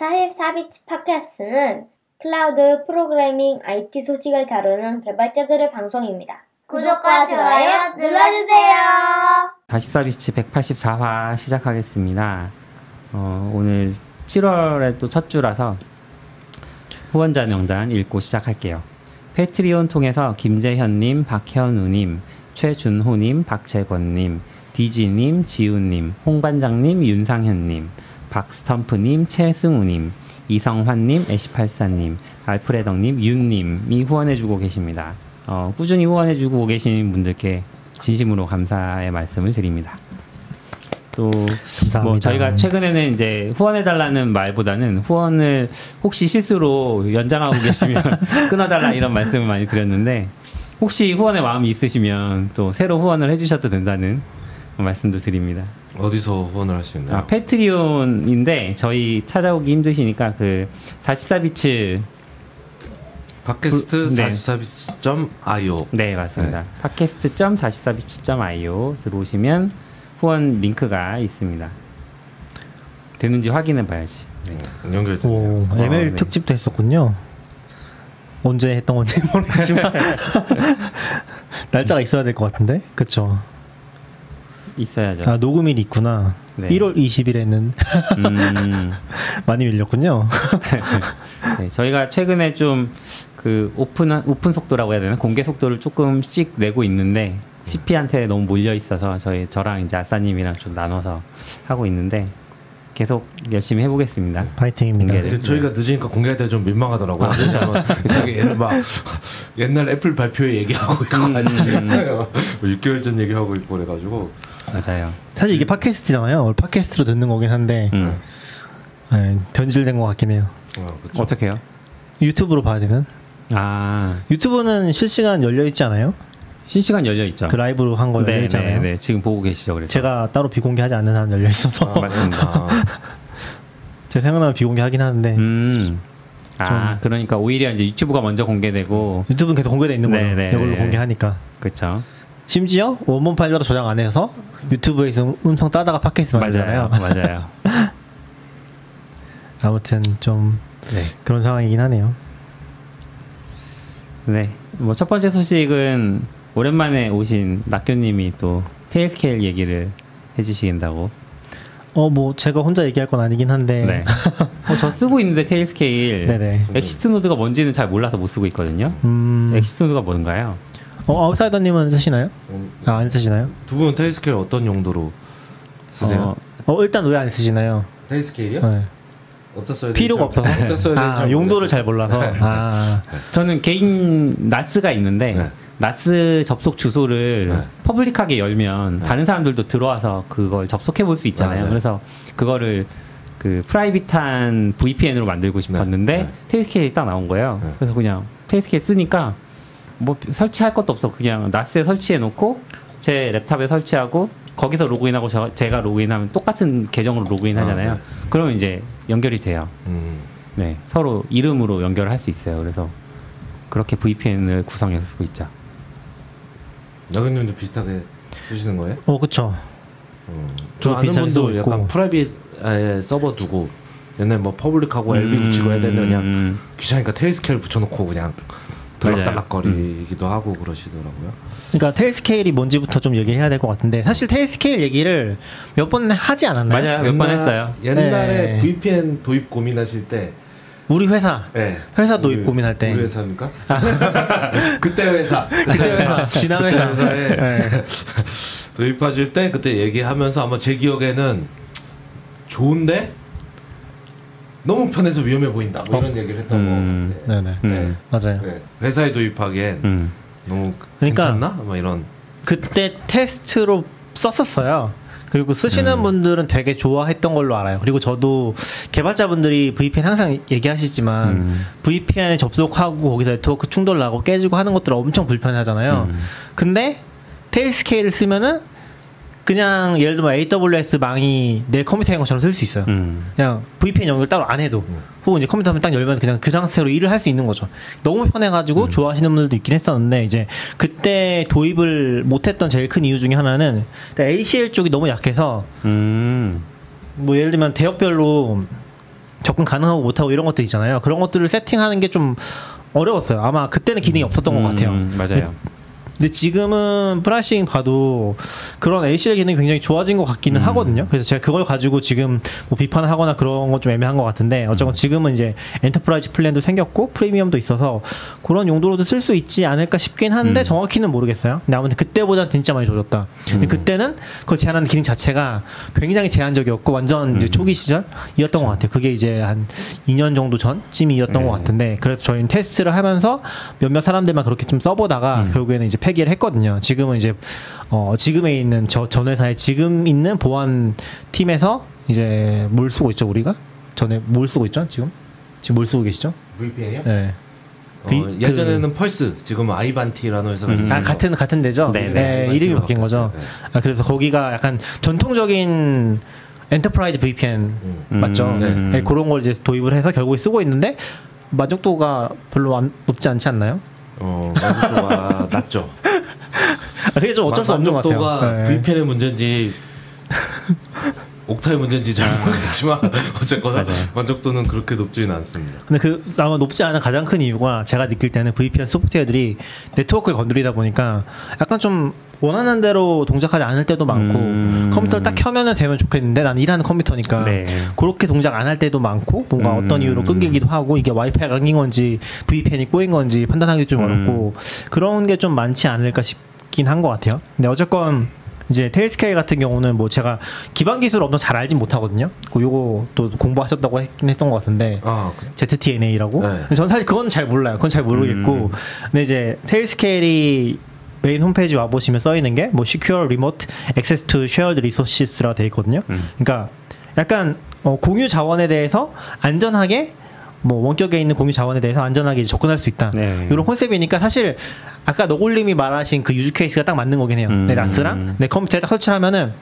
44비치 팟캐스트는 클라우드 프로그래밍 IT 소식을 다루는 개발자들의 방송입니다. 구독과 좋아요 눌러주세요. 44비치 184화 시작하겠습니다. 오늘 7월에 또 첫 주라서 후원자 명단 읽고 시작할게요. 패트리온 통해서 김재현님, 박현우님, 최준호님, 박재권님, 디지님, 지우님, 홍반장님, 윤상현님, 박스텀프님, 최승우님, 이성환님, 애쉬팔사님, 알프레덕님, 윤님이 후원해주고 계십니다. 꾸준히 후원해주고 계신 분들께 진심으로 감사의 말씀을 드립니다. 또 뭐 저희가 최근에는 이제 후원해달라는 말보다는 후원을 혹시 실수로 연장하고 계시면 끊어달라 이런 말씀을 많이 드렸는데 혹시 후원의 마음이 있으시면 또 새로 후원을 해주셔도 된다는 말씀도 드립니다. 어디서 후원을 할 수 있나요? 패트리온인데 저희 찾아오기 힘드시니까 그 44비치 팟캐스트 44비치.io 네 맞습니다. 팟캐스트.44비치.io 들어오시면 후원 링크가 있습니다. 되는지 확인해 봐야지. 네. 연결되네요. ML 특집도 했었군요. 언제 했던 건지 모르겠지만 날짜가 있어야 될 것 같은데, 그렇죠? 있어야죠. 녹음일이 있구나. 네. 1월 20일에는 많이 밀렸군요. 네, 저희가 최근에 좀 그 오픈 속도라고 해야 되나? 공개 속도를 조금씩 내고 있는데 CP한테 너무 몰려 있어서 저랑 이제 아싸님이랑 좀 나눠서 하고 있는데 계속 열심히 해보겠습니다. 파이팅입니다. 저희가 늦으니까 공개할 때 좀 민망하더라고요. 저기 옛날 애플 발표회 얘기하고 있고 6개월 전 얘기하고 있고 그래가지고 맞아요. 사실 이게 팟캐스트잖아요. 팟캐스트로 듣는 거긴 한데 네, 변질된 것 같긴 해요. 어떻게 해요? 유튜브로 봐야 되는? 유튜브는 실시간 열려 있지 않아요? 실시간 열려 있죠. 그 라이브로 한 거 열려 있잖아요. 네, 지금 보고 계시죠. 그래서 제가 따로 비공개하지 않는 한 열려 있어서. 맞습니다. 제 생각나면 비공개하긴 하는데. 그러니까 오히려 이제 유튜브가 먼저 공개되고 유튜브는 계속 공개돼 있는 거예요. 이걸로 공개하니까. 그렇죠. 심지어 원본 파일로 저장 안 해서 유튜브에서 음성 따다가 팟캐스트 만들잖아요. 맞아요. 아무튼 좀 그런 상황이긴 하네요. 네, 뭐 첫 번째 소식은 오랜만에 오신 낙교님이 또 테일스케일 얘기를 해주시긴다고. 뭐 제가 혼자 얘기할 건 아니긴 한데. 네. 저 쓰고 있는데 테일스케일. 네네. 엑시트 노드가 뭔지는 잘 몰라서 못 쓰고 있거든요. 엑시트 노드가 뭔가요? 아웃사이더님은 쓰시나요? 안 쓰시나요? 두 분은 테일스케일 어떤 용도로 쓰세요? 일단 왜 안 쓰시나요? 테일스케일이요? 네. 필요가 없어서. 용도를 잘 몰라서. 저는 개인 나스가 있는데 나스 접속 주소를 퍼블릭하게 열면 다른 사람들도 들어와서 그걸 접속해 볼 수 있잖아요. 그래서 그거를 그 프라이빗한 VPN으로 만들고 싶었는데 테일스케일이 딱 나온 거예요. 그래서 그냥 테일스케일 쓰니까 뭐 설치할 것도 없어. 그냥 나스에 설치해 놓고 제 랩탑에 설치하고 거기서 로그인하고 제가 로그인하면 똑같은 계정으로 로그인 하잖아요. 그러면 이제 연결이 돼요. 네, 서로 이름으로 연결을 할 수 있어요. 그래서 그렇게 VPN을 구성해서 쓰고 있죠. 나근님도 비슷하게 쓰시는 거예요? 그쵸. 저 아는 분도 약간 프라이빗 서버 두고 옛날 뭐 퍼블릭하고 LB 붙이고 해야 되는데 그냥 귀찮으니까 테일스케일 붙여놓고 그냥 들락달락거리기도 하고 그러시더라고요. 그러니까 테일스케일이 뭔지부터 좀 얘기해야 될 것 같은데 사실 테일스케일 얘기를 몇 번 하지 않았나요? 맞아요. 몇 번 했어요. 옛날에 VPN 도입 고민하실 때 우리 회사 회사 도입 고민할 때 우리 회사입니까? 그때 회사 지난 회사에 도입하실 때 그때 얘기하면서 아마 제 기억에는 좋은데 너무 편해서 위험해 보인다 뭐 이런 얘기를 했던 거 같아요. 네네. 맞아요. 회사에 도입하기엔 너무 괜찮나? 뭐 이런. 그때 테스트로 썼었어요. 그리고 쓰시는 분들은 되게 좋아했던 걸로 알아요. 그리고 저도 개발자분들이 VPN 항상 얘기하시지만 VPN에 접속하고 거기서 네트워크 충돌 나고 깨지고 하는 것들 엄청 불편하잖아요. 근데 테일스케일을 쓰면은 그냥 예를 들면 AWS 망이 내 컴퓨터인 것처럼 쓸 수 있어요. 그냥 VPN 연결 따로 안 해도 혹은 이제 컴퓨터 딱 열면 그냥 그 상태로 일을 할 수 있는 거죠. 너무 편해가지고 좋아하시는 분들도 있긴 했었는데 이제 그때 도입을 못했던 제일 큰 이유 중에 하나는 ACL 쪽이 너무 약해서 뭐 예를 들면 대역별로 접근 가능하고 못하고 이런 것들 있잖아요. 그런 것들을 세팅하는 게 좀 어려웠어요. 아마 그때는 기능이 없었던 것 같아요. 맞아요. 근데 지금은 프라이싱 봐도 그런 HDR 기능이 굉장히 좋아진 것 같기는 하거든요. 그래서 제가 그걸 가지고 지금 뭐 비판을 하거나 그런 건 좀 애매한 것 같은데 어쨌건 지금은 이제 엔터프라이즈 플랜도 생겼고 프리미엄도 있어서 그런 용도로도 쓸 수 있지 않을까 싶긴 한데 정확히는 모르겠어요. 근데 아무튼 그때보다 진짜 많이 좋아졌다. 근데 그때는 그걸 제한하는 기능 자체가 굉장히 제한적이었고 완전 이제 초기 시절이었던 것 같아요. 그게 이제 한 2년 정도 전쯤이었던 것 같은데 그래서 저희는 테스트를 하면서 몇몇 사람들만 그렇게 좀 써보다가 결국에는 이제 폐기를 했거든요. 지금은 이제 지금에 있는 전 회사에 지금 있는 보안 팀에서 이제 뭘 쓰고 있죠 우리가? 전에 뭘 쓰고 있죠 지금 뭘 쓰고 계시죠? VPN이요? 네. 예전에는 펄스, 지금은 아이반티라는 회사가 있는데 같은 데죠? 네, 이름이 바뀐 거죠. 네. 그래서 거기가 약간 전통적인 엔터프라이즈 VPN 맞죠? 네, 그런 걸 이제 도입을 해서 결국에 쓰고 있는데 만족도가 별로 높지 않지 않나요? 만족도가 낮죠. 그게 좀 어쩔 수 없는 것 같아요. 만족도가 VPN의 문제인지 옥타의 문제인지 잘 모르겠지만 어쨌거나 만족도는 그렇게 높지는 않습니다. 근데 아마 높지 않은 가장 큰 이유가 제가 느낄 때는 VPN 소프트웨어들이 네트워크를 건드리다 보니까 약간 좀 원하는 대로 동작하지 않을 때도 많고 컴퓨터를 딱 켜면은 되면 좋겠는데 난 일하는 컴퓨터니까 그렇게 동작 안 할 때도 많고 뭔가 어떤 이유로 끊기기도 하고 이게 와이파이가 끊긴 건지 VPN이 꼬인 건지 판단하기 좀 어렵고 그런 게 좀 많지 않을까 싶긴 한 것 같아요. 근데 어쨌건 이제 테일스케일 같은 경우는 뭐 제가 기반 기술을 엄청 잘 알진 못하거든요. 요거 또 공부하셨다고 했던 것 같은데 ZTNA라고. 네. 전 사실 그건 잘 몰라요. 그건 잘 모르겠고. 근데 이제 테일스케일이 메인 홈페이지 와 보시면 써 있는 게 뭐 Secure Remote Access to Shared Resources라고 돼 있거든요. 그러니까 약간 공유 자원에 대해서 안전하게 뭐 원격에 있는 공유 자원에 대해서 안전하게 접근할 수 있다. 이런 컨셉이니까 사실 아까 너굴님이 말하신 그 유즈 케이스가 딱 맞는 거긴 해요. 내 나스랑 내 컴퓨터에 딱 설치하면은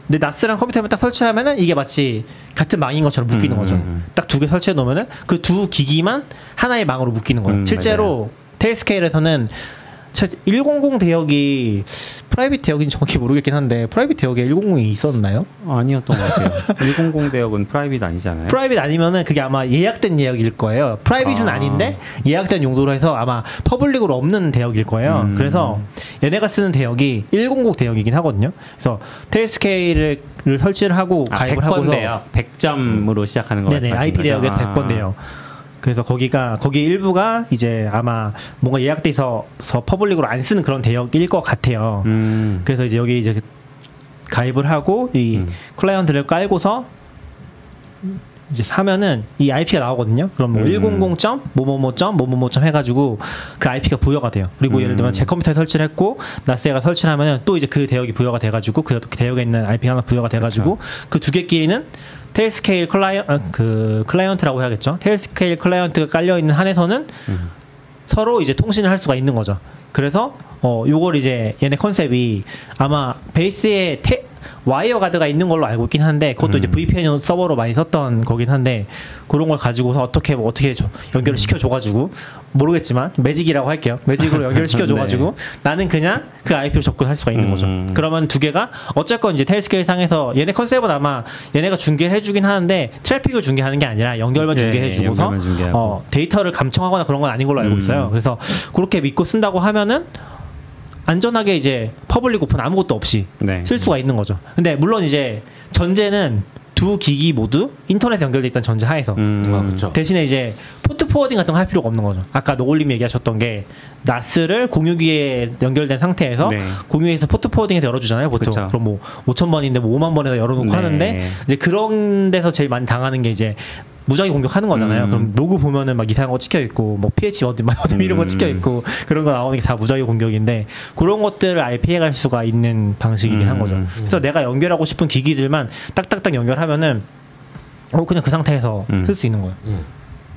내 나스랑 컴퓨터에 딱 설치하면은 이게 마치 같은 망인 것처럼 묶이는 거죠. 딱 두 개 설치해 놓으면은 그 두 기기만 하나의 망으로 묶이는 거예요. 실제로 테일스케일에서는 100 대역이 프라이빗 대역인지 정확히 모르겠긴 한데 프라이빗 대역에 100이 있었나요? 아니었던 것 같아요. 100 대역은 프라이빗 아니잖아요. 프라이빗 아니면은 그게 아마 예약된 대역일 거예요. 프라이빗은 아닌데 예약된 용도로 해서 아마 퍼블릭으로 없는 대역일 거예요. 그래서 얘네가 쓰는 대역이 100 대역이긴 하거든요. 그래서 테일스케일을 설치를 하고 가입을 하고서 100번 대역, 100점으로 시작하는 거예요. 네네, IP 대역에서 100번 대역. 그래서 거기 일부가 이제 아마 뭔가 예약돼 있어서 퍼블릭으로 안 쓰는 그런 대역일 것 같아요. 그래서 이제 여기 이제 가입을 하고 이 클라이언트를 깔고서 이제 사면은 이 IP가 나오거든요. 그럼 뭐 100.뭐뭐뭐.뭐뭐뭐. 해가지고 그 IP가 부여가 돼요. 그리고 예를 들면 제 컴퓨터에 설치를 했고 나스에가 설치를 하면은 또 이제 그 대역이 부여가 돼가지고 그 대역에 있는 IP가 하나 부여가 돼가지고 그 두 개끼리는 테일스케일 클라이언트라고 해야겠죠. 테일스케일 클라이언트가 깔려있는 한에서는 서로 이제 통신을 할 수가 있는 거죠. 그래서 요걸 이제 얘네 컨셉이 아마 베이스에 와이어 가드가 있는 걸로 알고 있긴 한데 그것도 이제 VPN 서버로 많이 썼던 거긴 한데 그런 걸 가지고서 어떻게 연결을 시켜줘가지고 모르겠지만 매직이라고 할게요. 매직으로 연결을 시켜줘가지고 나는 그냥 그 IP로 접근할 수가 있는 거죠. 그러면 두 개가 어쨌건 이제 테일스케일 상에서 얘네 컨셉은 아마 얘네가 중계를 해주긴 하는데 트래픽을 중계하는 게 아니라 연결만 중계해주고서 데이터를 감청하거나 그런 건 아닌 걸로 알고 있어요. 그래서 그렇게 믿고 쓴다고 하면은 안전하게 이제 퍼블릭 오픈 아무것도 없이 쓸 수가 있는 거죠. 근데 물론 이제 전제는 두 기기 모두 인터넷에 연결돼 있다는 전제 하에서 대신에 이제 포트 포워딩 같은 거 할 필요가 없는 거죠. 아까 노골님이 얘기하셨던 게 나스를 공유기에 연결된 상태에서 공유기에서 포트 포워딩해서 열어주잖아요 보통. 그쵸. 그럼 뭐 5,000번인데 뭐 5만 번에다 열어놓고 하는데 이제 그런 데서 제일 많이 당하는 게 이제 무작위 공격하는 거잖아요. 그럼 로그 보면은 막 이상한 거 찍혀 있고 뭐 PH 어디 이런 거 찍혀 있고 그런 거 나오는 게 다 무작위 공격인데 그런 것들을 아예 피해갈 수가 있는 방식이긴 한 거죠. 그래서 내가 연결하고 싶은 기기들만 딱딱딱 연결하면은 그냥 그 상태에서 쓸 수 있는 거예요.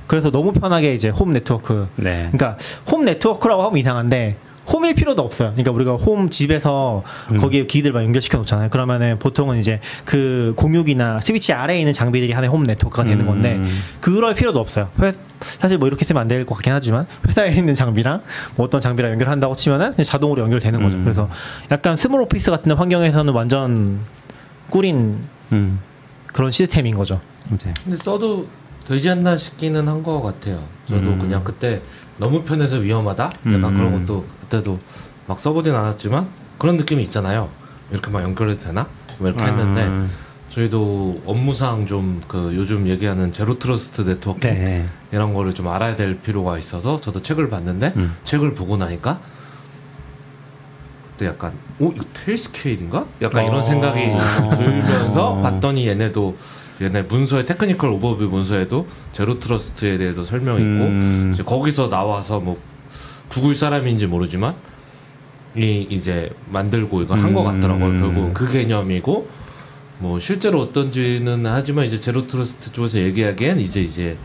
그래서 너무 편하게 이제 홈 네트워크. 그러니까 홈 네트워크라고 하면 이상한데 홈일 필요도 없어요. 그러니까 우리가 홈 집에서 거기에 기기들만 연결시켜 놓잖아요. 그러면은 보통은 이제 그 공유기나 스위치 아래에 있는 장비들이 하나의 홈 네트워크가 되는 건데 그럴 필요도 없어요. 사실 뭐 이렇게 쓰면 안 될 것 같긴 하지만 회사에 있는 장비랑 뭐 어떤 장비랑 연결한다고 치면은 그냥 자동으로 연결되는 거죠. 그래서 약간 스몰 오피스 같은 환경에서는 완전 꿀인 그런 시스템인 거죠. 근데 써도 되지 않나 싶기는 한 것 같아요. 저도 그냥 그때 너무 편해서 위험하다? 약간 그런 것도 그때도 막 써보진 않았지만 그런 느낌이 있잖아요. 이렇게 막 연결해도 되나? 뭐 이렇게 했는데 저희도 업무상 좀 그 요즘 얘기하는 제로 트러스트 네트워킹 네. 이런 거를 좀 알아야 될 필요가 있어서 저도 책을 봤는데 책을 보고 나니까 그때 약간 이거 테일스케일인가? 약간 이런 생각이 들면서 봤더니 얘네 문서에 테크니컬 오버뷰 문서에도 제로 트러스트에 대해서 설명이 있고 이제 거기서 나와서 뭐 구글 사람인지 모르지만 이제 만들고 이걸 한 것 같더라고요. 결국 그 개념이고 뭐 실제로 어떤지는 하지만 이제 제로 트러스트 쪽에서 얘기하기엔 이게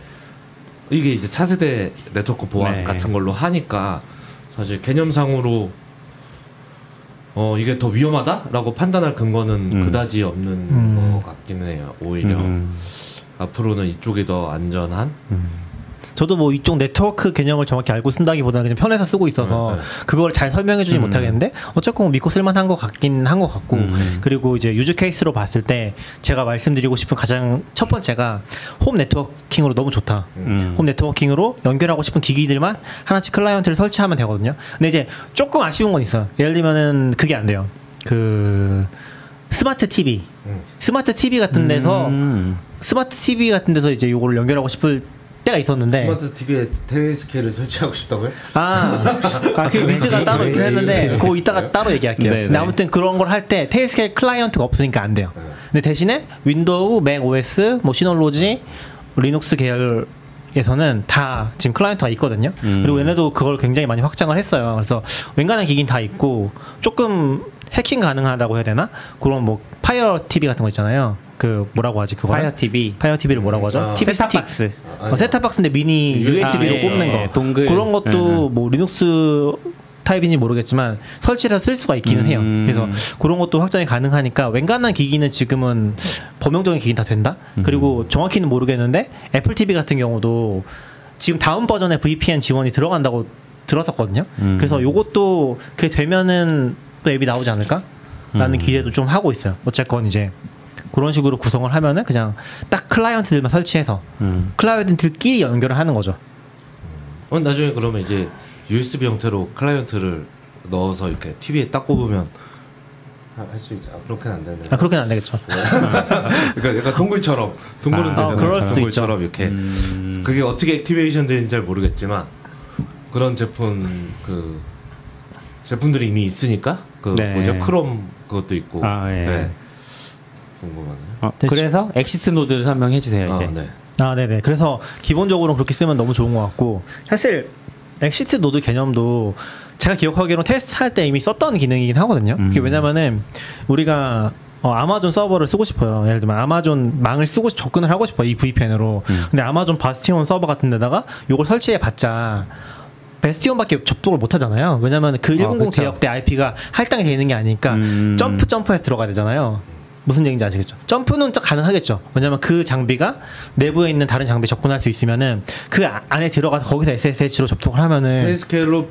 이제 차세대 네트워크 보안 같은 걸로 하니까 사실 개념상으로 이게 더 위험하다라고 판단할 근거는 그다지 없는 것 같기는 해요. 오히려 앞으로는 이쪽이 더 안전한. 저도 뭐 이쪽 네트워크 개념을 정확히 알고 쓴다기보다는 그냥 편해서 쓰고 있어서 그걸 잘 설명해주지 못하겠는데 어쨌건 믿고 쓸만한 것 같긴 한 것 같고 그리고 이제 유즈 케이스로 봤을 때 제가 말씀드리고 싶은 가장 첫 번째가 홈 네트워킹으로 너무 좋다. 홈 네트워킹으로 연결하고 싶은 기기들만 하나씩 클라이언트를 설치하면 되거든요. 근데 이제 조금 아쉬운 건 있어요. 예를 들면은 그게 안 돼요. 그 스마트 TV 같은 데서 이제 요거를 연결하고 싶을 때가 있었는데 스마트 TV에 테일스케일을 설치하고 싶다고요? 그 위즈가 따로 있긴 했는데 그거 이따가 따로 얘기할게요. 근데 아무튼 그런 걸 할 때 테일스케일 클라이언트가 없으니까 안 돼요. 근데 대신에 윈도우, 맥 OS, 뭐 시놀로지, 리눅스 계열에서는 다 지금 클라이언트가 있거든요. 그리고 얘네도 그걸 굉장히 많이 확장을 했어요. 그래서 웬간한 기기는 다 있고 조금 해킹 가능하다고 해야 되나? 그런 뭐 파이어 TV 같은 거 있잖아요. 그 뭐라고 하지 그거? 파이어 TV를 뭐라고 하죠? TV 셋탑박스. 셋탑박스인데 미니 USB로 꼽는 거. 동글. 그런 것도 뭐 리눅스 타입인지 모르겠지만 설치를 쓸 수가 있기는 해요. 그래서 그런 것도 확장이 가능하니까 웬간한 기기는 지금은 범용적인 기기는 다 된다. 그리고 정확히는 모르겠는데 애플 TV 같은 경우도 지금 다음 버전에 VPN 지원이 들어간다고 들었었거든요. 그래서 요것도 그게 되면은 또 앱이 나오지 않을까? 라는 기대도 좀 하고 있어요. 어쨌건 이제 그런 식으로 구성을 하면은 그냥 딱 클라이언트들만 설치해서 클라이언트들끼리 연결을 하는 거죠. 나중에 그러면 이제 USB 형태로 클라이언트를 넣어서 이렇게 TV에 딱 꼽으면 할 수 있죠. 그렇게는 안 되네. 그렇게는 안 되겠죠. 그러니까 약간 동굴은 되잖아요. 그럴 수도 동굴처럼 있죠. 이렇게 그게 어떻게 액티베이션 되는지 잘 모르겠지만 그런 제품들이 이미 있으니까 뭐죠? 크롬 그것도 있고. 네. 궁금하네요. 그래서 엑시트 노드를 설명해 주세요, 이제. 네네. 그래서 기본적으로 그렇게 쓰면 너무 좋은 것 같고 사실 엑시트 노드 개념도 제가 기억하기로는 테스트 할 때 이미 썼던 기능이긴 하거든요. 그게 왜냐면은 우리가 아마존 서버를 쓰고 싶어요. 예를 들면 아마존 망을 접근을 하고 싶어요. 이 VPN으로. 근데 아마존 바스티온 서버 같은 데다가 요걸 설치해 봤자 베스티온밖에 접속을 못 하잖아요. 왜냐면 그 100 제역대 IP가 할당이 되어 있는 게 아니니까 점프해서 들어가야 되잖아요. 무슨 얘기인지 아시겠죠? 점프는 가능하겠죠. 왜냐면 그 장비가 내부에 있는 다른 장비에 접근할 수 있으면은 그 안에 들어가서 거기서 SSH로 접속을 하면은 테일스케일로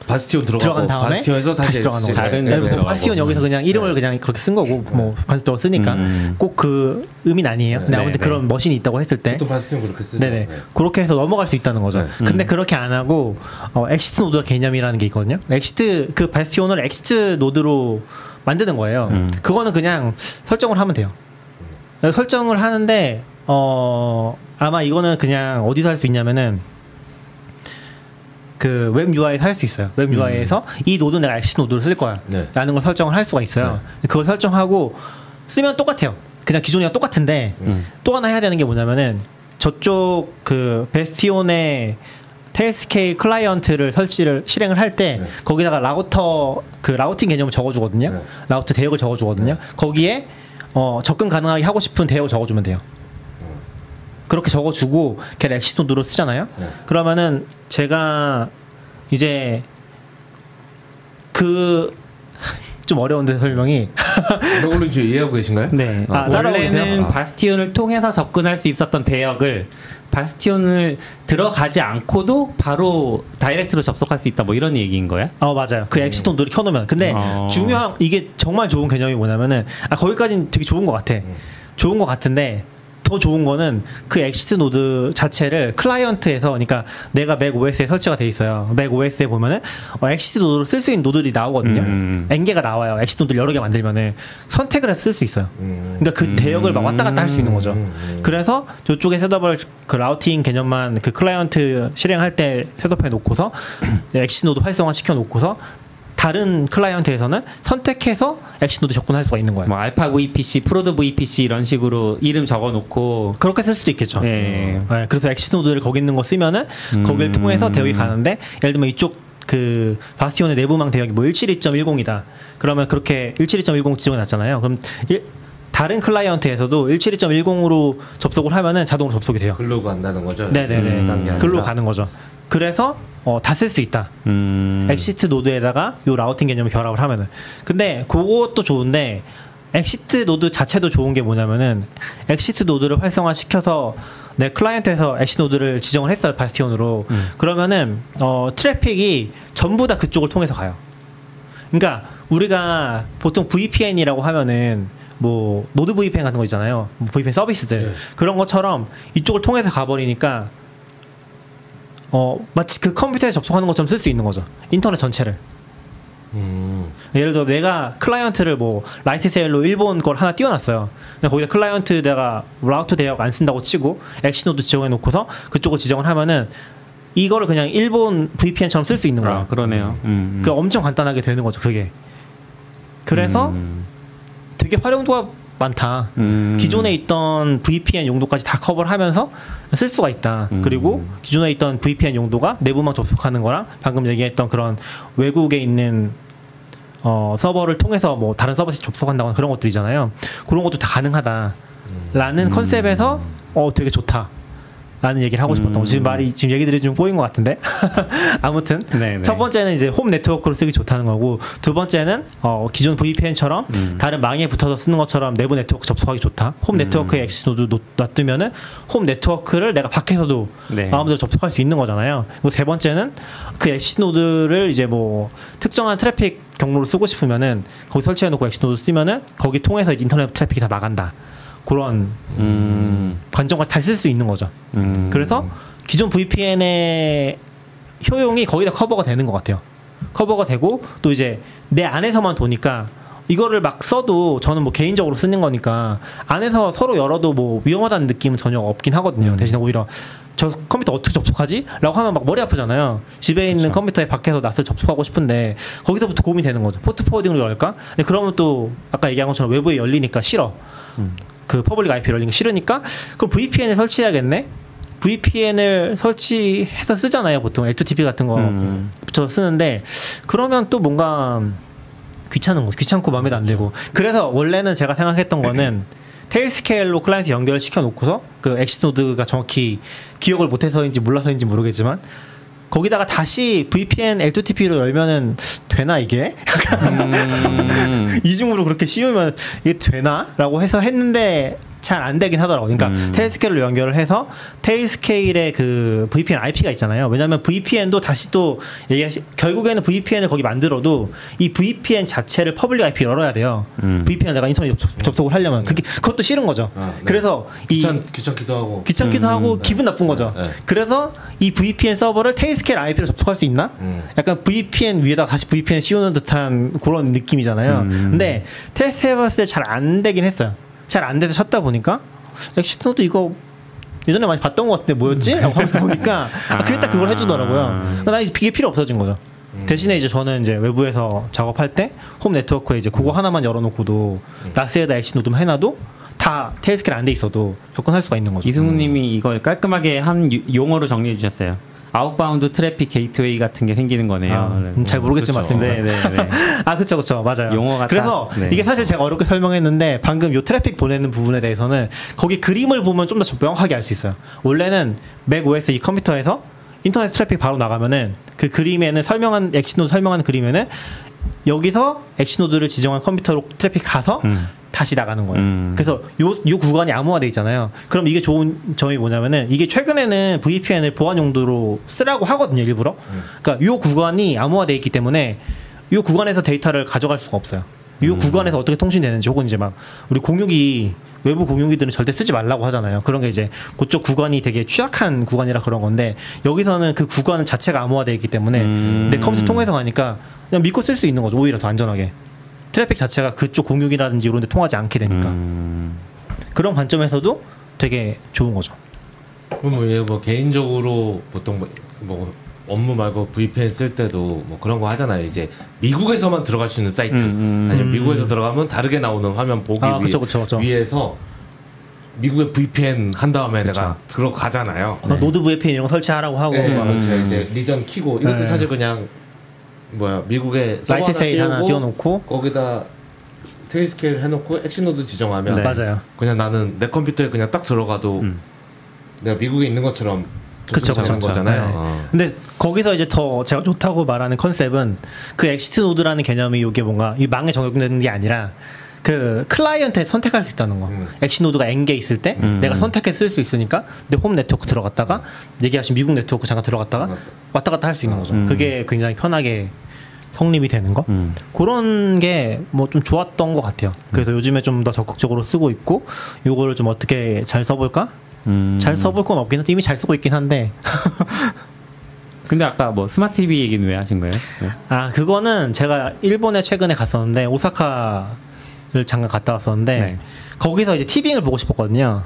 바스티온 들어간 다음에 바스티온에서 다시 들어가는 거죠. 바스티온 여기서 그냥 이름을 그냥 그렇게 쓴 거고 뭐 간접적으로 쓰니까 꼭 그 의미는 아니에요. 근데 아무튼 그런 머신이 있다고 했을 때 또 바스티온 그렇게 쓰죠. 네네. 그렇게 해서 넘어갈 수 있다는 거죠. 근데 그렇게 안 하고 엑시트 노드 개념이라는 게 있거든요. 그 바스티온을 엑시트 노드로 만드는 거예요. 그거는 그냥 설정을 하면 돼요. 설정을 하는데 아마 이거는 그냥 어디서 할 수 있냐면은 그 웹 UI에서 할 수 있어요. 웹 UI에서 이 노드는 내가 엑시트 노드를 쓸 거야 라는 걸 설정을 할 수가 있어요. 그걸 설정하고 쓰면 똑같아요. 그냥 기존이랑 똑같은데 또 하나 해야 되는 게 뭐냐면은 저쪽 그 베스티온의 테일스케일 클라이언트를 실행을 할 때 거기다가 라우팅 개념을 적어주거든요. 라우트 대역을 적어주거든요. 거기에 접근 가능하게 하고 싶은 대역을 적어주면 돼요. 그렇게 적어주고 걔를 엑시트 노드로 쓰잖아요. 그러면은 제가 이제 좀 어려운데 설명이. 이걸로 이제 이해하고 계신가요? 네. 원래는 바스티온을 통해서 접근할 수 있었던 대역을 바스티온을 들어가지 않고도 바로 다이렉트로 접속할 수 있다 뭐 이런 얘기인 거야? 맞아요. 그 엑시트 노드를 켜놓으면. 근데 이게 정말 좋은 개념이 뭐냐면은 거기까지는 되게 좋은 것 같아. 좋은 것 같은데 더 좋은 거는 그 엑시트 노드 자체를 클라이언트에서, 그러니까 내가 맥 OS에 설치가 돼 있어요. 맥 OS에 보면은 엑시트 노드로 쓸 수 있는 노드들이 나오거든요. N개가 나와요. 엑시트 노드를 여러 개 만들면은 선택을 해서 쓸 수 있어요. 그러니까 그 대역을 막 왔다 갔다 할 수 있는 거죠. 그래서 저쪽에 셋업을 그 라우팅 개념만 그 클라이언트 실행할 때 셋업해 놓고서 엑시트 노드 활성화 시켜 놓고서 다른 클라이언트에서는 선택해서 엑시노드 접근할 수가 있는 거예요. 뭐 알파 VPC, 프로드 VPC 이런 식으로 이름 적어놓고 그렇게 쓸 수도 있겠죠. 네, 그래서 엑시노드를 거기 있는 거 쓰면은 거기를 통해서 대역이 가는데, 예를 들면 이쪽 그 바스티온의 내부망 대역이 뭐 172.10이다. 그러면 그렇게 172.10 지정해놨잖아요. 그럼 다른 클라이언트에서도 172.10으로 접속을 하면은 자동으로 접속이 돼요. 글로 간다는 거죠? 네네네. 글로 가는 거죠. 그래서 다 쓸 수 있다. 엑시트 노드에다가 요 라우팅 개념을 결합을 하면은. 근데 그것도 좋은데 엑시트 노드 자체도 좋은 게 뭐냐면은 엑시트 노드를 활성화 시켜서 내 클라이언트에서 엑시트 노드를 지정을 했어요. 바스티온으로. 그러면은 트래픽이 전부 다 그쪽을 통해서 가요. 그러니까 우리가 보통 VPN이라고 하면은 뭐 노드 VPN 같은 거 있잖아요. 뭐 VPN 서비스들. 네. 그런 것처럼 이쪽을 통해서 가버리니까 마치 그 컴퓨터에 접속하는 것처럼 쓸 수 있는 거죠. 인터넷 전체를. 예를 들어 내가 클라이언트를 뭐 라이트세일로 일본 걸 하나 띄워놨어요. 근데 거기다 클라이언트 내가 라우터 대역 안 쓴다고 치고 엑시노드 지정해 놓고서 그쪽을 지정을 하면은 이거를 그냥 일본 VPN처럼 쓸 수 있는 거예요. 그러네요. 그 엄청 간단하게 되는 거죠, 그게. 그래서 되게 활용도가 많다. 기존에 있던 VPN 용도까지 다 커버를 하면서 쓸 수가 있다. 그리고 기존에 있던 VPN 용도가 내부망 접속하는 거랑 방금 얘기했던 그런 외국에 있는 서버를 통해서 뭐 다른 서버에 접속한다거나 그런 것들이잖아요. 그런 것도 다 가능하다라는 컨셉에서 되게 좋다. 라는 얘기를 하고 싶었던 거. 지금 얘기들이 좀 꼬인 것 같은데. 아무튼 네네. 첫 번째는 이제 홈 네트워크로 쓰기 좋다는 거고, 두 번째는 기존 VPN처럼 다른 망에 붙어서 쓰는 것처럼 내부 네트워크 접속하기 좋다. 홈 네트워크에 엑시노드 놔두면은 홈 네트워크를 내가 밖에서도 마음대로 접속할 수 있는 거잖아요. 그리고 세 번째는 그 엑시노드를 이제 뭐 특정한 트래픽 경로로 쓰고 싶으면은 거기 설치해놓고 엑시노드 쓰면은 거기 통해서 이제 인터넷 트래픽이 다 나간다. 그런 관점까지 다 쓸 수 있는 거죠. 그래서 기존 VPN의 효용이 거의 다 커버가 되는 것 같아요. 커버가 되고 또 이제 내 안에서만 도니까 이거를 막 써도 저는 뭐 개인적으로 쓰는 거니까 안에서 서로 열어도 뭐 위험하다는 느낌은 전혀 없긴 하거든요. 대신에 오히려 저 컴퓨터 어떻게 접속하지? 라고 하면 막 머리 아프잖아요. 집에 있는 그쵸. 컴퓨터에 밖에서 낯을 접속하고 싶은데 거기서부터 고민이 되는 거죠. 포트 포워딩으로 열까? 근데 그러면 또 아까 얘기한 것처럼 외부에 열리니까 싫어. 그 퍼블릭 IP 열리는 거 싫으니까 그럼 VPN을 설치해야겠네? VPN을 설치해서 쓰잖아요. 보통 L2TP 같은 거 붙여서 쓰는데 그러면 또 뭔가 귀찮고 마음에도 안 들고. 그래서 원래는 제가 생각했던 거는 테일스케일로 클라이언트 연결시켜 놓고서 그 엑시노드가 정확히 기억을 못해서인지 몰라서인지 모르겠지만 거기다가 다시 VPN L2TP로 열면은 되나 이게? 이중으로 그렇게 씌우면 이게 되나? 라고 해서 했는데 잘 안 되긴 하더라고요. 그러니까 테일스케일로 연결을 해서 테일스케일의 그 VPN IP가 있잖아요. 왜냐하면 VPN도 다시 또 결국에는 VPN을 거기 만들어도 이 VPN 자체를 퍼블릭 IP 열어야 돼요. VPN 내가 인터넷 접속을 하려면 그것도 싫은 거죠. 네. 그래서 귀찮기도 하고 기분 나쁜 거죠. 네. 그래서 이 VPN 서버를 테일스케일 IP로 접속할 수 있나? 약간 VPN 위에다 다시 VPN 씌우는 듯한 그런 느낌이잖아요. 근데 테스트 해봤을 때 잘 안 되긴 했어요. 잘 안 돼서 쳤다 보니까 엑시노드 이거 예전에 많이 봤던 것 같은데 뭐였지? 라고 보니까 그게 딱 그걸 해주더라고요. 나 이게 필요 없어진 거죠. 대신에 이제 저는 이제 외부에서 작업할 때 홈 네트워크에 이제 그거 하나만 열어놓고도 나스에다 엑시노드만 해놔도 다 테일스케일 안 돼 있어도 접근할 수가 있는 거죠. 이승우님이 이걸 깔끔하게 한 용어로 정리해 주셨어요. 아웃바운드 트래픽 게이트웨이 같은 게 생기는 거네요. 잘 모르겠지만 맞습니다. 네네. 그쵸 맞아요. 용어가 그래서 이게 사실 제가 어렵게 설명했는데 방금 요 트래픽 보내는 부분에 대해서는 거기 그림을 보면 좀 더 명확하게 알 수 있어요. 원래는 맥 OS 이 컴퓨터에서 인터넷 트래픽 바로 나가면은 그 그림에는 엑시노드 설명하는 그림에는 여기서 엑시노드를 지정한 컴퓨터로 트래픽 가서 다시 나가는 거예요. 그래서 요 구간이 암호화돼 있잖아요. 그럼 이게 좋은 점이 뭐냐면은 이게 최근에는 VPN을 보안 용도로 쓰라고 하거든요, 일부러. 그러니까 요 구간이 암호화돼 있기 때문에 요 구간에서 데이터를 가져갈 수가 없어요. 이 구간에서 어떻게 통신되는지 혹은 이제 막 우리 공유기 외부 공유기들은 절대 쓰지 말라고 하잖아요. 그런 게 이제 그쪽 구간이 되게 취약한 구간이라 그런 건데 여기서는 그 구간 자체가 암호화되어 있기 때문에 내 컴퓨터 통해서 가니까 그냥 믿고 쓸 수 있는 거죠. 오히려 더 안전하게. 트래픽 자체가 그쪽 공유기라든지 이런 데 통하지 않게 되니까. 그런 관점에서도 되게 좋은 거죠. 그럼 뭐 개인적으로 보통 뭐 업무 말고 VPN 쓸 때도 뭐 그런 거 하잖아요. 이제 미국에서만 들어갈 수 있는 사이트 아니면 미국에서 들어가면 다르게 나오는 화면 보기 그쵸. 위해서 미국에 VPN 한 다음에 그쵸. 내가 들어가잖아요. 노드 VPN 이런 거 설치하라고 하고 이제 리전 키고 이것도 사실 그냥 미국에 서버 라이트 세일 하나 띄워놓고 거기다 스테이스케일 해놓고 액션노드 지정하면 맞아요. 그냥 나는 내 컴퓨터에 그냥 딱 들어가도 내가 미국에 있는 것처럼 그쵸. 거잖아요. 근데 거기서 이제 더 제가 좋다고 말하는 컨셉은 그 엑시트 노드라는 개념이 이게 뭔가 이 망에 적용되는 게 아니라 그 클라이언트에 선택할 수 있다는 거. 엑시트 노드가 N개 있을 때 내가 선택해 쓸 수 있으니까 내 홈 네트워크 들어갔다가 얘기하신 미국 네트워크 잠깐 들어갔다가 왔다 갔다 할 수 있는 거죠. 그게 굉장히 편하게 성립이 되는 거. 그런 게 뭐 좀 좋았던 것 같아요. 그래서 요즘에 좀 더 적극적으로 쓰고 있고 요거를 좀 어떻게 잘 써볼까? 잘 써볼 건 없긴 한데 이미 잘 쓰고 있긴 한데 근데 아까 뭐 스마트 TV 얘기는 왜 하신 거예요? 네. 그거는 제가 일본에 최근에 갔었는데 오사카를 잠깐 갔다 왔었는데 네. 거기서 이제 티빙을 보고 싶었거든요.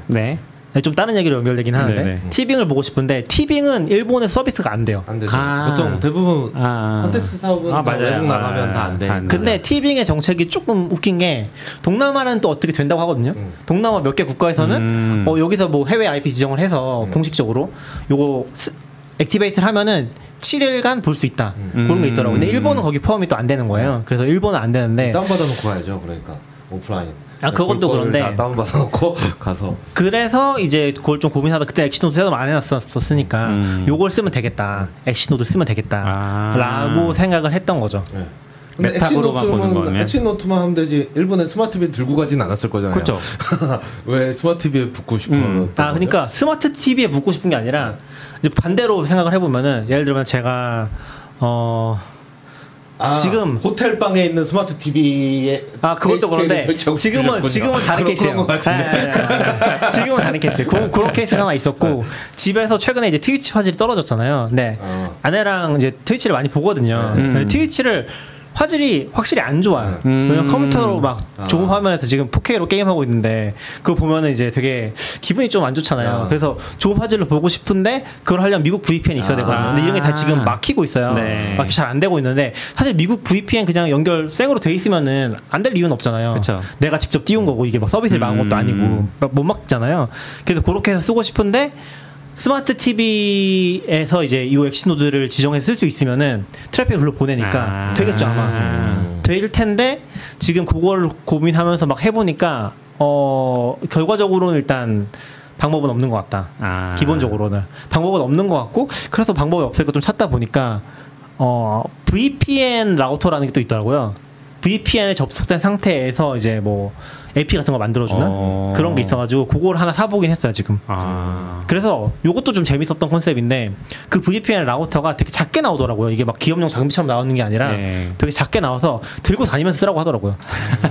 네. 좀 다른 얘기로 연결되긴 하는데 티빙을 보고 싶은데 티빙은 일본의 서비스가 안 돼요. 안 되죠. 보통 대부분 콘텐츠 사업은 다 외국 나가면 다 안 돼. 근데 티빙의 정책이 조금 웃긴 게 동남아는 또 어떻게 된다고 하거든요. 동남아 몇 개 국가에서는 여기서 뭐 해외 IP 지정을 해서 공식적으로 요거 액티베이트를 하면은 7일간 볼 수 있다. 그런 게 있더라고요. 근데 일본은 거기 포함이 또 안 되는 거예요. 그래서 일본은 안 되는데 다운받아 놓고 가야죠. 그러니까 오프라인. 그것도 그런데 다 다운받아 놓고 가서 그래서 이제 그걸 좀 고민하다 그때 엑시노드 새로 안 해놨었으니까 요걸 쓰면 되겠다. 엑시노드 쓰면 되겠다. 라고 생각을 했던 거죠. 네. 메타브로만 보는 거면 엑시노트만 하면 되지. 일본에 스마트 TV 들고 가진 않았을 거잖아요. 그렇죠. 왜 스마트 TV에 붙고 싶어? 그러니까 스마트 TV에 붙고 싶은 게 아니라 이제 반대로 생각을 해보면은 예를 들면 제가 지금 호텔 방에 있는 스마트 TV에 그것도 그런데 지금은 다른 케이스예요. 지금은 다른 케이스예요. 그런 케이스가 하나 있었고 집에서 최근에 이제 트위치 화질이 떨어졌잖아요. 네. 아내랑 이제 트위치를 많이 보거든요. 트위치를 화질이 확실히 안 좋아요. 왜냐면 컴퓨터로 막 좋은 화면에서 지금 4K로 게임하고 있는데 그거 보면은 이제 되게 기분이 좀 안 좋잖아요. 그래서 좋은 화질로 보고 싶은데 그걸 하려면 미국 VPN이 있어야 되거든요. 근데 이런 게 다 지금 막히고 있어요. 막히 잘 안 되고 있는데 사실 미국 VPN 그냥 연결 생으로 돼 있으면은 안 될 이유는 없잖아요. 그쵸. 내가 직접 띄운 거고 이게 막 서비스를 막은 것도 아니고 못 막잖아요. 그래서 그렇게 해서 쓰고 싶은데 스마트 TV에서 이제 이 엑시노드를 지정해서 쓸 수 있으면은 트래픽을 글로 보내니까 되겠죠 아마. 될 텐데 지금 그걸 고민하면서 막 해보니까 결과적으로는 일단 방법은 없는 것 같다. 기본적으로는 방법은 없는 것 같고 그래서 방법이 없으니까 좀 찾다 보니까 VPN 라우터라는 게 또 있더라고요. VPN에 접속된 상태에서 이제 뭐 AP 같은 거 만들어주는 그런 게 있어가지고 그걸 하나 사보긴 했어요 지금. 그래서 요것도 좀 재밌었던 컨셉인데 그 VPN 라우터가 되게 작게 나오더라고요. 이게 막 기업용 장비처럼 나오는 게 아니라 되게 작게 나와서 들고 다니면서 쓰라고 하더라고요.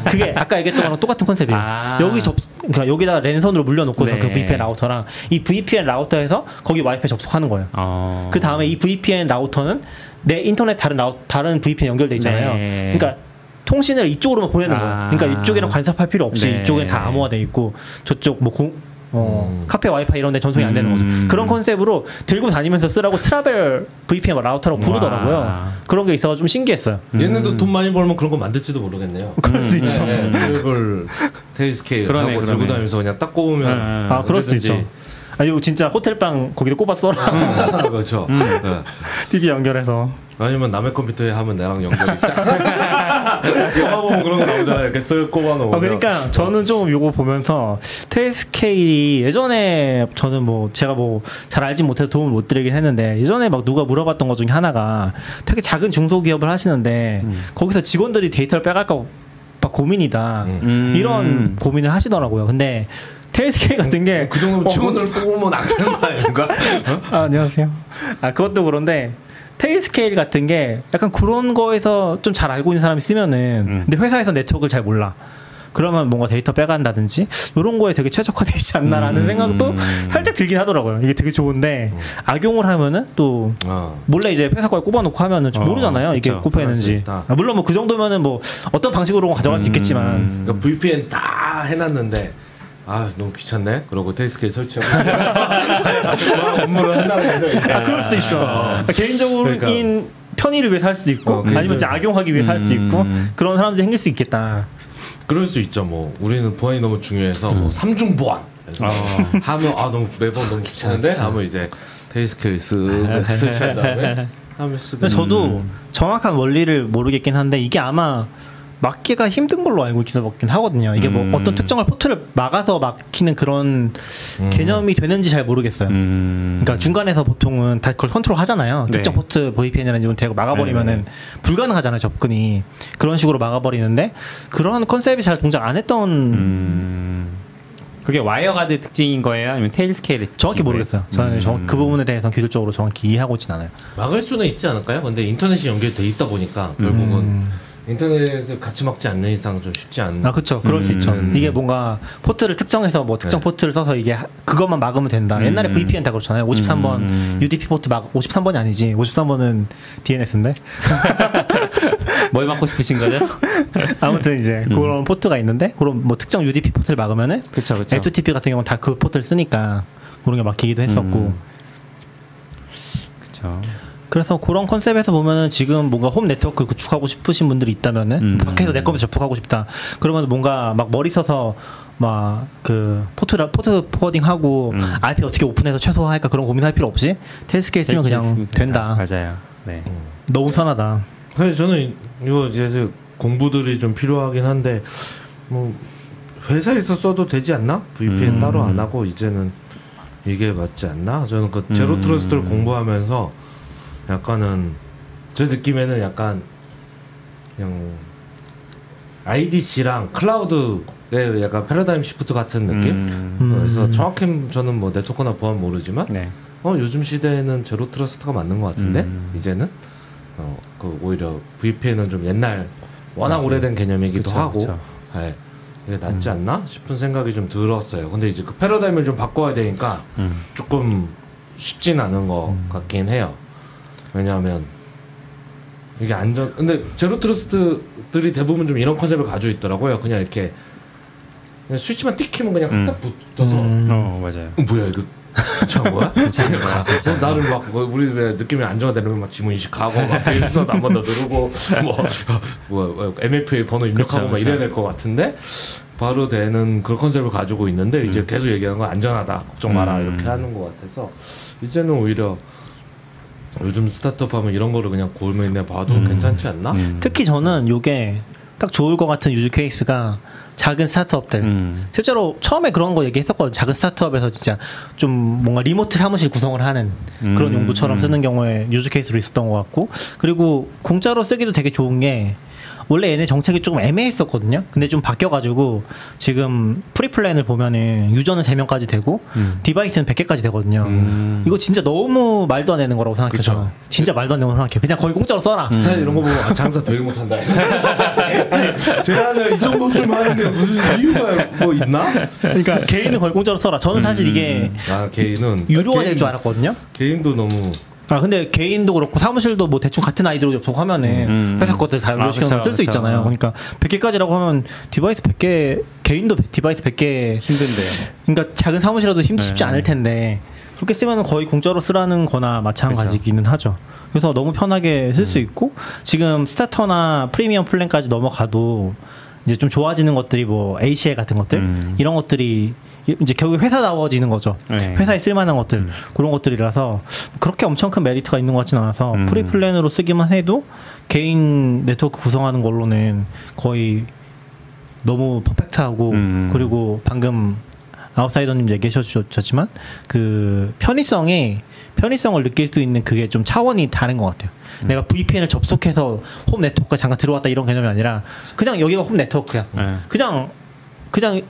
그게 아까 얘기했던 거랑 똑같은 컨셉이에요. 그러니까 여기다 랜선으로 물려놓고서 그 VPN 라우터랑 이 VPN 라우터에서 거기 와이파이 접속하는 거예요. 그 다음에 이 VPN 라우터는 내 인터넷 다른 VPN 연결돼 있잖아요. 그러니까 통신을 이쪽으로만 보내는 거예요. 그러니까 이쪽에는 간섭할 필요 없이 이쪽엔 다 암호화돼 있고 저쪽 뭐 카페 와이파이 이런 데 전송이 안 되는 거죠. 그런 컨셉으로 들고 다니면서 쓰라고 트라벨 VPN 라우터라고 부르더라고요. 그런 게 있어서 좀 신기했어요. 얘네도 돈 많이 벌면 그런 거 만들지도 모르겠네요. 그럴 수 있죠. 이걸 테일스케일 하고 들고 다니면서 그냥 딱 꼽으면 그럴 수 있죠. 이거 진짜 호텔방 거기다 꼽아 써라. 그렇죠. TV 연결해서. 아니면 남의 컴퓨터에 하면 나랑 연결이 영화 보면 그런 거 나오잖아요. 이렇게 쓱 꼽아놓으면. 그러니까 저는 좀 요거 보면서 테일스케일이 예전에 저는 뭐 제가 뭐 잘 알지 못해서 도움을 못 드리긴 했는데 예전에 막 누가 물어봤던 것 중에 하나가 되게 작은 중소기업을 하시는데 거기서 직원들이 데이터를 빼갈까 막 고민이다. 이런 고민을 하시더라고요. 근데 테일스케일 같은 게 그 정도면 직원을 뽑으면 안 되는 거 아닌가? 안녕하세요. 그것도 그런데 테일스케일 같은 게 약간 그런 거에서 좀 잘 알고 있는 사람이 쓰면은 근데 회사에서 네트워크를 잘 몰라. 그러면 뭔가 데이터 빼간다든지 이런 거에 되게 최적화되지 않나라는 생각도 살짝 들긴 하더라고요. 이게 되게 좋은데 악용을 하면은 또 몰래 이제 회사 거에 꼽아놓고 하면은 좀 모르잖아요. 이게 꼽혀있는지. 물론 뭐 그 정도면은 뭐 어떤 방식으로 가져갈 수 있겠지만. 그러니까 VPN 다 해놨는데 너무 귀찮네. 그러고 테일스케일 설치하고 업무를 한다는 거죠. 이제. 그럴 수도 있어. 개인적인 편의를 위해서 할 수도 있고 아니면 이제 악용하기 위해서 할 수도 있고 그런 사람들이 생길 수 있겠다. 그럴 수 있죠. 뭐 우리는 보안이 너무 중요해서 뭐 3중 보안 하면 너무 매번 너무 귀찮은데 하면 이제 테일스케일 쓱 설치한 다음에 하면 수도. 저도 정확한 원리를 모르겠긴 한데 이게 아마 막기가 힘든 걸로 알고 있긴 하거든요. 이게 뭐 어떤 특정한 포트를 막아서 막히는 그런 개념이 되는지 잘 모르겠어요. 그러니까 중간에서 보통은 다 그걸 컨트롤 하잖아요. 네. 특정 포트 VPN이라는 대고 막아버리면은 불가능하잖아요. 접근이. 그런 식으로 막아버리는데 그런 컨셉이 잘 동작 안 했던 그게 와이어가드 특징인 거예요? 아니면 테일스케일의 특징인 정확히 모르겠어요. 저는 그 부분에 대해서는 기술적으로 정확히 이해하고 있진 않아요. 막을 수는 있지 않을까요? 근데 인터넷이 연결돼 있다 보니까 결국은 인터넷을 같이 막지 않는 이상 좀 쉽지 않은. 그렇죠. 그럴 수 있죠. 이게 뭔가 포트를 특정해서 뭐 특정 포트를 써서 이게 그것만 막으면 된다. 옛날에 VPN 다 그렇잖아요. 53번 UDP 포트 53번이 아니지. 53번은 DNS인데. 뭘 막고 싶으신 거죠? 아무튼 이제 그런 포트가 있는데 그런 뭐 특정 UDP 포트를 막으면은 그쵸. F2TP 같은 경우는 다 그 포트를 쓰니까 그런 게 막히기도 했었고. 그렇죠. 그래서 그런 컨셉에서 보면은 지금 뭔가 홈 네트워크 구축하고 싶으신 분들이 있다면은 밖에서 내 컴퓨터 접속하고 싶다. 그러면 뭔가 막 머리 써서 막 그 포트 포워딩하고 IP 어떻게 오픈해서 최소화할까 그런 고민할 필요 없이 테일스케일 쓰면 그냥 된다. 맞아요. 네. 너무 편하다. 사실 저는 이거 이제 공부들이 좀 필요하긴 한데 뭐 회사에서 써도 되지 않나? VPN 따로 안 하고 이제는 이게 맞지 않나? 저는 그 제로 트러스트를 공부하면서 약간은 제 느낌에는 약간 그냥 IDC랑 클라우드의 약간 패러다임 시프트 같은 느낌. 그래서 정확히 저는 뭐 네트워크나 보안 모르지만 요즘 시대에는 제로 트러스트가 맞는 것 같은데 이제는 그 오히려 VPN은 좀 옛날 워낙 오래된 개념이기도 하고 네, 이게 낫지 않나 싶은 생각이 좀 들었어요. 근데 이제 그 패러다임을 좀 바꿔야 되니까 조금 쉽진 않은 것 같긴 해요. 왜냐하면 이게 근데 제로 트러스트들이 대부분 좀 이런 컨셉을 가지고 있더라고요. 그냥 이렇게 그냥 스위치만 띡 키면 그냥 딱 붙어서 맞아요. 뭐야 이거 괜찮은 거야? 괜찮은 거야 진짜? 나를 막 우리 왜 느낌이 안정화되면 막 지문 인식하고 막 계속 한 번 더 누르고 뭐 MFA 번호 입력하고 막 이래야 될 것 같은데 바로 되는 그런 컨셉을 가지고 있는데 이제 계속 얘기하는 건 안전하다 걱정 마라 이렇게 하는 것 같아서 이제는 오히려 요즘 스타트업 하면 이런 거를 그냥 고민해 봐도 괜찮지 않나? 특히 저는 요게 딱 좋을 것 같은 유즈 케이스가 작은 스타트업들 실제로 처음에 그런 거 얘기했었거든요. 작은 스타트업에서 진짜 좀 뭔가 리모트 사무실 구성을 하는 그런 용도처럼 쓰는 경우에 유즈 케이스로 있었던 것 같고 그리고 공짜로 쓰기도 되게 좋은 게 원래 얘네 정책이 조금 애매했었거든요. 근데 좀 바뀌어가지고 지금 프리플랜을 보면은 유저는 3명까지 되고 디바이스는 100개까지 되거든요. 이거 진짜 너무 말도 안 되는 거라고 생각해요. 그쵸. 진짜 말도 안 되는 거라고 생각해요. 그냥 거의 공짜로 써라. 사실 이런 거 보면 장사 되게 못한다. 제안을 이 정도쯤 하는데 무슨 이유가 뭐 있나? 그러니까 개인은 거의 공짜로 써라. 저는 사실 이게 개인은 유료가 될 줄 알았거든요. 개인도 너무 근데 개인도 그렇고 사무실도 뭐 대충 같은 아이디로 접속하면은 회사 것들 다 연결시켜서 쓸 수 있잖아요. 그러니까 100개까지라고 하면 디바이스 100개 개인도 디바이스 100개 힘든데. 그러니까 작은 사무실에도 쉽지 않을 텐데 그렇게 쓰면 거의 공짜로 쓰라는 거나 마찬가지기는 하죠. 그래서 너무 편하게 쓸 수 있고 지금 스타터나 프리미엄 플랜까지 넘어가도 이제 좀 좋아지는 것들이 뭐 ACL 같은 것들 이런 것들이 이제 결국 회사다워지는 거죠. 회사에 쓸만한 것들 그런 것들이라서 그렇게 엄청 큰 메리트가 있는 것 같지는 않아서 프리플랜으로 쓰기만 해도 개인 네트워크 구성하는 걸로는 거의 너무 퍼펙트하고 그리고 방금 아웃사이더님 얘기해 주셨지만 그 편의성을 느낄 수 있는 그게 좀 차원이 다른 것 같아요. 내가 VPN을 접속해서 홈 네트워크에 잠깐 들어왔다 이런 개념이 아니라 그냥 여기가 홈 네트워크야. 그냥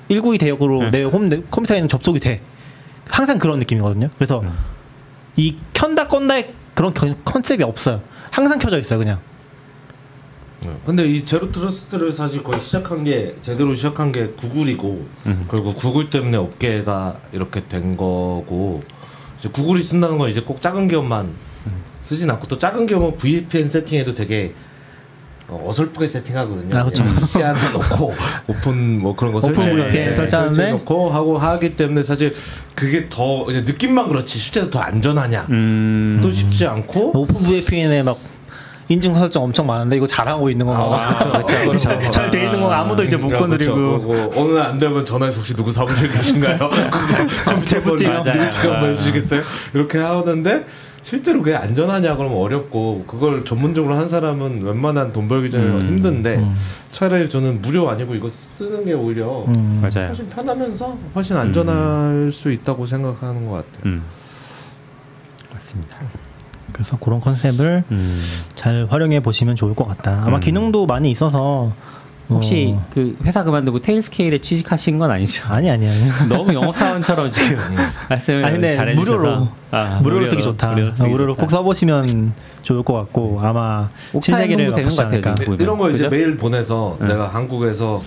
192 대역으로 내 홈 컴퓨터에는 접속이 돼. 항상 그런 느낌이거든요. 그래서 이 켠다 껐다의 그런 컨셉이 없어요. 항상 켜져 있어요, 그냥. 근데 이 제로 트러스트를 사실 거의 제대로 시작한 게 구글이고 그리고 구글 때문에 업계가 이렇게 된 거고 이제 구글이 쓴다는 건 이제 꼭 작은 기업만 쓰진 않고 또 작은 기업은 VPN 세팅해도 되게 어설프게 세팅하거든요. 그렇죠. 시한테 놓고 오픈 뭐 그런 거 오픈 VPN 설치하는데 놓고 하고 하기 때문에 사실 그게 더 이제 느낌만 그렇지 실제로 더 안전하냐 또 쉽지 않고 오픈 VPN에 막 인증 설정 엄청 많은데 이거 잘하고 있는 건가? 그렇죠. 잘 돼 있는 건 아무도 이제 못 건드리고 어느 날 안 되면 전화해서 혹시 누구 사무실 계신가요? 제부팅 한번 해주시겠어요? 이렇게 하는데 실제로 그게 안전하냐 그러면 어렵고 그걸 전문적으로 한 사람은 웬만한 돈 벌기 전에 힘든데 차라리 저는 무료 아니고 이거 쓰는 게 오히려 맞아요. 훨씬 편하면서 훨씬 안전할 수 있다고 생각하는 것 같아요. 맞습니다. 그래서 그런 컨셉을 잘 활용해 보시면 좋을 것 같다. 아마 기능도 많이 있어서 혹시 그 회사 그만두고 테일스케일에 취직하신 건 아니죠? 아니. 너무 영업사원처럼 지금 말씀을 잘해주셔서 무료로 쓰기 좋다. 무료로 꼭 써보시면 좋을 것 같고 아마 신세계를 맛보지 않을까. 이런 거 이제 메일 보내서 내가 한국에서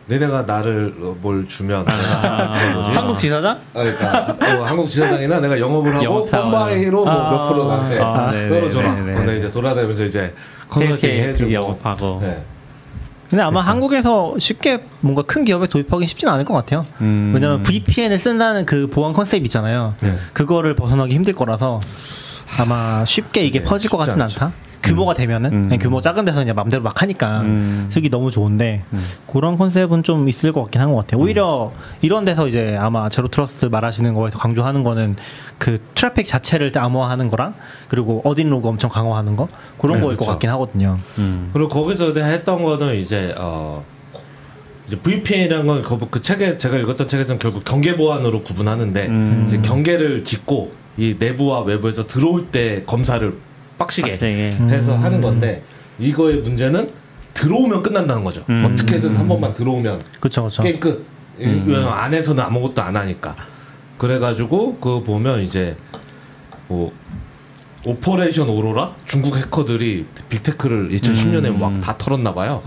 내가 나를 뭘 주면 한국 지사장? 그러니까 한국 지사장이나 내가 영업을 하고 펀바이로 몇 프로 나한테 떨어져라. 근데 이제 돌아다니면서 이제 컨설팅 해주고 영업하고. 네. 근데 아마 한국에서 쉽게 뭔가 큰 기업에 도입하기 쉽진 않을 것 같아요. 왜냐면 VPN을 쓴다는 그 보안 컨셉 있잖아요. 그거를 벗어나기 힘들 거라서 아마 쉽게 이게 퍼질 것 같진 않다. 규모가 되면은 규모 작은 데서 그냥 맘대로 막 하니까 쓰기 너무 좋은데 그런 컨셉은 좀 있을 것 같긴 한 것 같아요. 오히려 이런 데서 이제 아마 제로 트러스트 말하시는 거에서 강조하는 거는 그 트래픽 자체를 암호화하는 거랑 그리고 어딘 로그 엄청 강화하는 거 그런 거일 것 같긴 하거든요. 그리고 거기서 했던 거는 이제 VPN이라는 건 그 책에 제가 읽었던 책에서는 결국 경계 보안으로 구분하는데 이제 경계를 짓고 이 내부와 외부에서 들어올 때 검사를 빡시게 해서 하는 건데 이거의 문제는 들어오면 끝난다는 거죠. 어떻게든 한 번만 들어오면 그쵸. 게임 끝. 왜냐면 안에서는 아무것도 안 하니까. 그래가지고 그거 보면 이제 뭐 오퍼레이션 오로라 중국 해커들이 빅테크를 2010년에 막 다 털었나 봐요.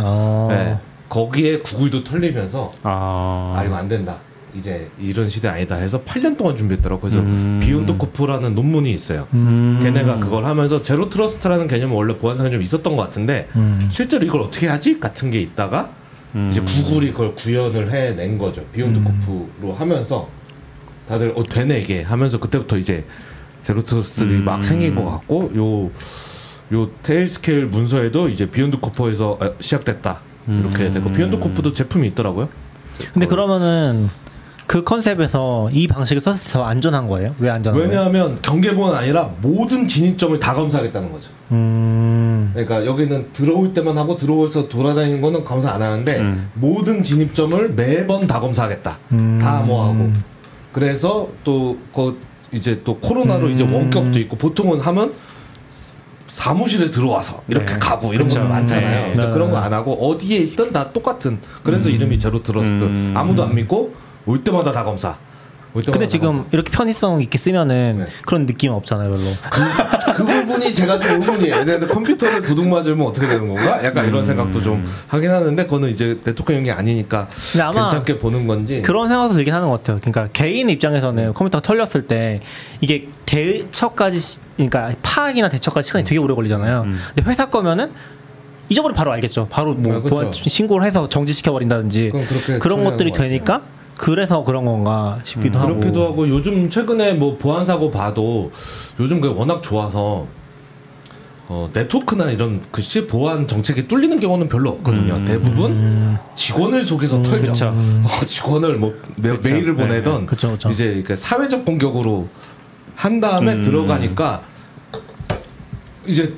네. 거기에 구글도 털리면서 이거 안 된다. 이제 이런 시대 아니다 해서 8년 동안 준비했더라고. 그래서 비욘드 코프라는 논문이 있어요. 걔네가 그걸 하면서 제로 트러스트라는 개념은 원래 보안상에 좀 있었던 것 같은데 실제로 이걸 어떻게 하지? 같은 게 있다가 이제 구글이 그걸 구현을 해낸 거죠. 비욘드 코프로 하면서 다들 되네 이게 하면서 그때부터 이제 제로 트러스트들이 막 생긴 것 같고 요 테일스케일 문서에도 이제 비욘드 코프에서 시작됐다 이렇게 되고 비욘드 코프도 제품이 있더라고요. 근데 그러면은 그 컨셉에서 이 방식을 썼을 때 더 안전한 거예요? 왜 안전한 거예요? 왜냐하면 경계보안 아니라 모든 진입점을 다 검사하겠다는 거죠. 그러니까 여기는 들어올 때만 하고 들어오면서 돌아다니는 거는 검사 안 하는데 모든 진입점을 매번 다 검사하겠다. 다 암호하고. 그래서 또 이제 또 코로나로 이제 원격도 있고 보통은 하면 사무실에 들어와서 이렇게 가고 이런 것도 많잖아요. 그런 거 안 하고 어디에 있든 다 똑같은. 그래서 이름이 제로 트러스트. 아무도 안 믿고 올 때마다 다 검사. 근데 지금 이렇게 편의성 있게 쓰면은 그런 느낌 없잖아요, 별로. 그 부분이 제가 좀 의문이에요. 근데 컴퓨터를 도둑 맞으면 어떻게 되는 건가? 약간 이런 생각도 좀 하긴 하는데 그거는 이제 네트워크 연결이 아니니까 괜찮게 보는 건지. 그런 생각도 들긴 하는 것 같아요. 그러니까 개인 입장에서는 컴퓨터가 털렸을 때 이게 대처까지, 그러니까 파악이나 대처까지 시간이 되게 오래 걸리잖아요. 근데 회사 거면은 잊어버리면 바로 알겠죠. 바로 뭐 보안 신고를 해서 정지시켜 버린다든지 그런 것들이 되니까. 그래서 그런 건가 싶기도 하고. 그렇기도 하고 요즘 최근에 뭐 보안 사고 봐도 요즘 그게 워낙 좋아서 네트워크나 이런 글씨 보안 정책이 뚫리는 경우는 별로 없거든요. 대부분 직원을 속여서 털죠. 직원을 뭐 메일을 보내던 이제 사회적 공격으로 한 다음에 들어가니까 이제